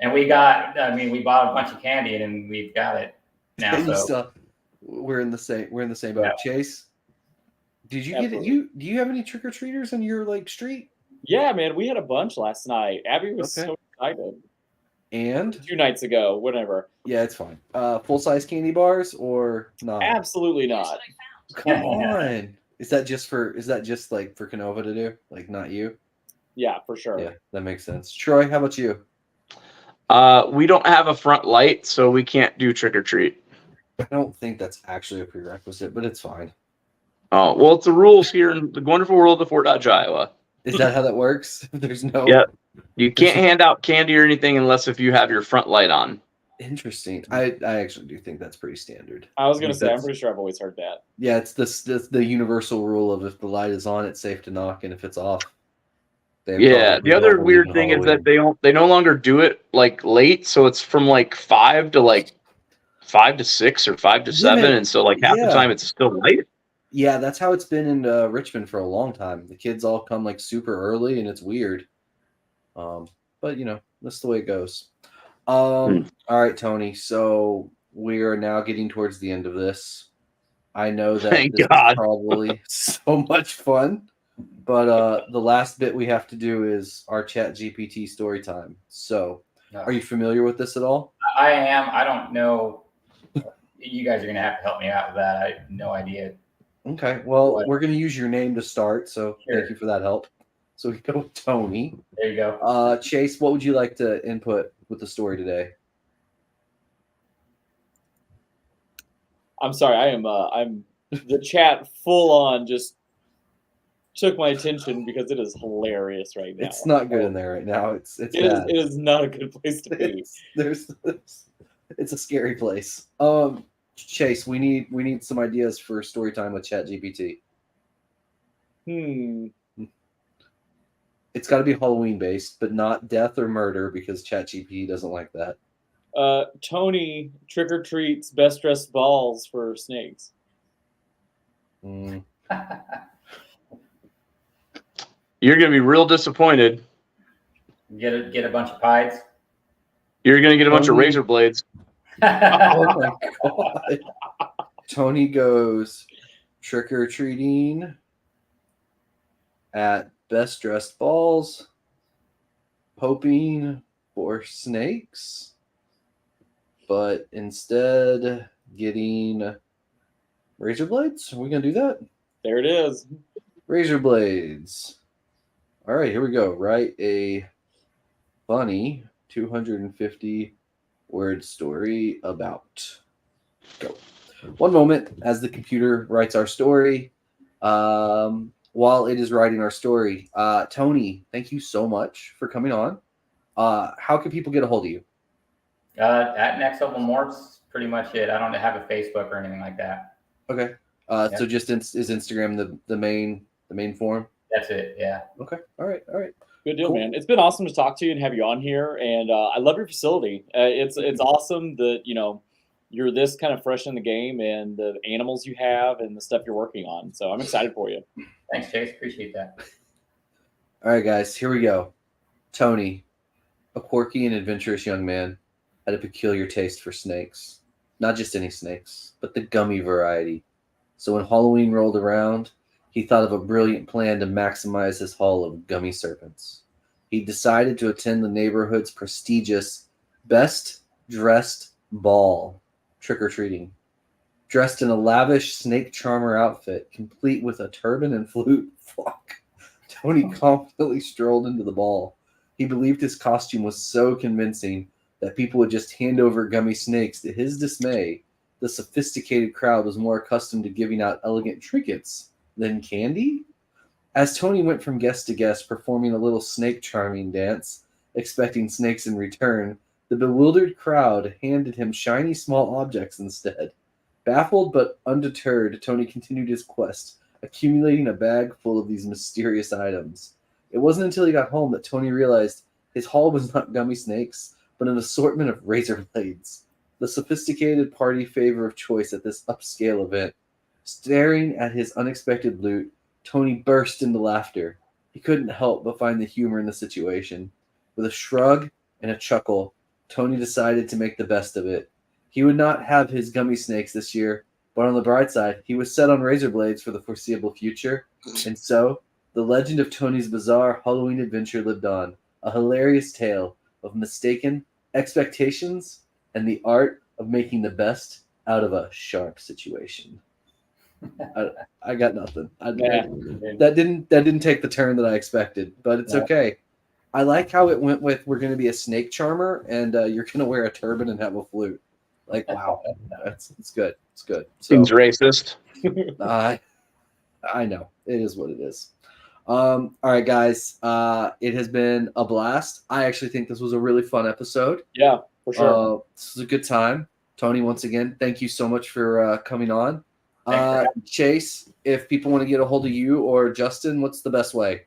And we bought a bunch of candy and we've got it now. We're in the same boat. Yeah. Chase, did you Absolutely. get it? Do you have any trick or treaters in your street? Yeah, man, we had a bunch last night. Abby was Okay. so excited. And 2 nights ago, whatever. yeah, it's fine. Full size candy bars or not? Absolutely not. Come on. Is that just like for Kinova to do? Like not you? Yeah, for sure. Yeah, that makes sense. Troy, how about you? We don't have a front light, so we can't do trick or treat. I don't think that's actually a prerequisite, but it's fine. Oh, well, it's the rules here in the wonderful world of Fort Dodge, Iowa. Is that how that works? There's no. Yep. You can't hand out candy or anything unless if you have your front light on. Interesting. I actually do think that's pretty standard. I was going to think say, I'm that's- pretty sure I've always heard that. Yeah, it's the universal rule of if the light is on, it's safe to knock, and if it's off, they Yeah. probably The other don't weird believe in thing is that Halloween. they no longer do it like late, so it's from like 5 to 6 or 5 to 7, man. and so like half the Yeah. time it's still light. Yeah, that's how it's been in Richmond for a long time. The kids all come like super early, and it's weird. But that's the way it goes. All right, Tony. So we are now getting towards the end of this. I know that Thank this God. is probably so much fun, but the last bit we have to do is our ChatGPT story time. So, are you familiar with this at all? I am. I don't know. You guys are going to have to help me out with that. I have no idea. Okay. Well, we're going to use your name to start, so thank you for that help. So we go with Tony. There you go. Chase, what would you like to input with the story today? I'm sorry. I'm the chat full on just took my attention because it is hilarious right now. It's not good in there right now. It's bad. It is not a good place to be. It's a scary place. Chase, we need some ideas for story time with ChatGPT. It's got to be Halloween based, but not death or murder because ChatGPT doesn't like that. Tony trick or treats best dressed balls for snakes. You're gonna be real disappointed. Get a bunch of pies. You're gonna get a bunch of razor blades. Oh my god! Tony goes trick or treating at best dressed balls, hoping for snakes, but instead getting razor blades. Are we gonna do that? There it is. Razor blades. All right, here we go. Write a funny 250 word story about. Go. One moment as the computer writes our story. While it is writing our story, Tony, thank you so much for coming on. How can people get a hold of you? At Next Level Morphs, pretty much it. I don't have a Facebook or anything like that. Okay. So just is Instagram the main form? That's it. Yeah. Okay. All right. Good deal, Cool. man. It's been awesome to talk to you and have you on here, and I love your facility. It's awesome that you're this kind of fresh in the game and the animals you have and the stuff you're working on. So I'm excited for you. Thanks, Chase. Appreciate that. All right, guys. Here we go. Tony, a quirky and adventurous young man, had a peculiar taste for snakes. Not just any snakes, but the gummy variety. So when Halloween rolled around, he thought of a brilliant plan to maximize his haul of gummy serpents. He decided to attend the neighborhood's prestigious Best Dressed Ball, trick-or-treating. Dressed in a lavish snake charmer outfit, complete with a turban and flute, Tony confidently strolled into the ball. He believed his costume was so convincing that people would just hand over gummy snakes. To his dismay, the sophisticated crowd was more accustomed to giving out elegant trinkets than candy. As Tony went from guest to guest, performing a little snake charming dance, expecting snakes in return, the bewildered crowd handed him shiny small objects instead. Baffled but undeterred, Tony continued his quest, accumulating a bag full of these mysterious items. It wasn't until he got home that Tony realized his haul was not gummy snakes, but an assortment of razor blades, the sophisticated party favor of choice at this upscale event. Staring at his unexpected loot, Tony burst into laughter. He couldn't help but find the humor in the situation. With a shrug and a chuckle, Tony decided to make the best of it. He would not have his gummy snakes this year, but on the bright side, he was set on razor blades for the foreseeable future. And so, the legend of Tony's bizarre Halloween adventure lived on, a hilarious tale of mistaken expectations and the art of making the best out of a sharp situation. I got nothing. That didn't take the turn that I expected, but it's okay. I like how it went with we're going to be a snake charmer and you're going to wear a turban and have a flute. Like, wow, it's good. It's good. So, Seems racist. I know it is what it is. All right, guys. It has been a blast. I actually think this was a really fun episode. Yeah, for sure. This is a good time. Tony, once again, thank you so much for coming on. Chaise, if people want to get a hold of you or Justin, what's the best way?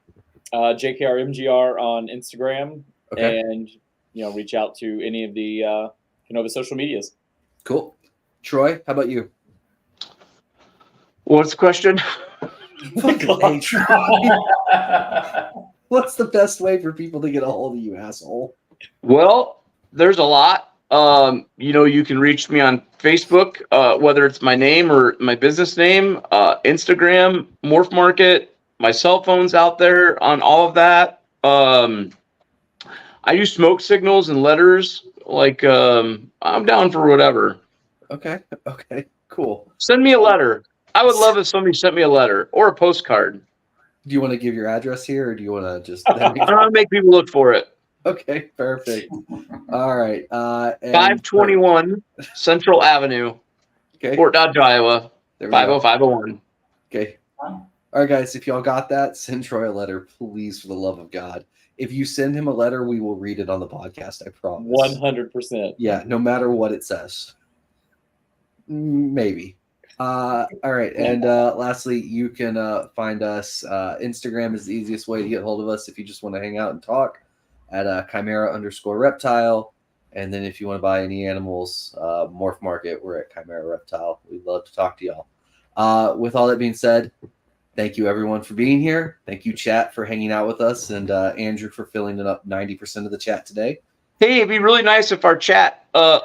JKRMGR on Instagram, Okay. and reach out to any of the Kinova social medias. Cool. Troy, how about you? What's the question? Fucking Troy. What's the best way for people to get a hold of you, asshole? Well, there's a lot. You can reach me on Facebook, whether it's my name or my business name, Instagram, Morph Market. My cell phone's out there on all of that. I use smoke signals and letters. Like, I'm down for whatever. Okay, cool. Send me a letter. I would love if somebody sent me a letter or a postcard. Do you want to give your address here, or do you want to just? I want to make people look for it. Okay, perfect. All right. 521 Central Avenue, Okay. Fort Dodge, Iowa, There we go. 50501. Okay. All right, guys. If y'all got that, send Troy a letter, please, for the love of God. If you send him a letter, we will read it on the podcast. I promise. 100%. Yeah, no matter what it says. Maybe. All right. And lastly, you can find us. Instagram is the easiest way to get hold of us if you just want to hang out and talk at Chimera_reptile. And then if you want to buy any animals, Morph Market, we're at Chimera Reptile. We'd love to talk to y'all. With all that being said, thank you everyone for being here. Thank you, chat, for hanging out with us, and Andrew for filling up 90% of the chat today. Hey, it'd be really nice if our chat, took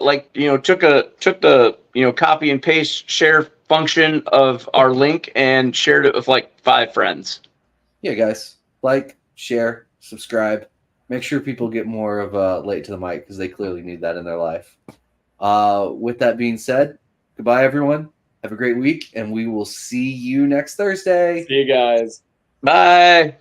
the copy and paste share function of our link and shared it with like 5 friends. Yeah, guys, like, share, subscribe. Make sure people get more of Late to the Mic, because they clearly need that in their life. With that being said, goodbye, everyone. Have a great week, and we will see you next Thursday. See you guys. Bye.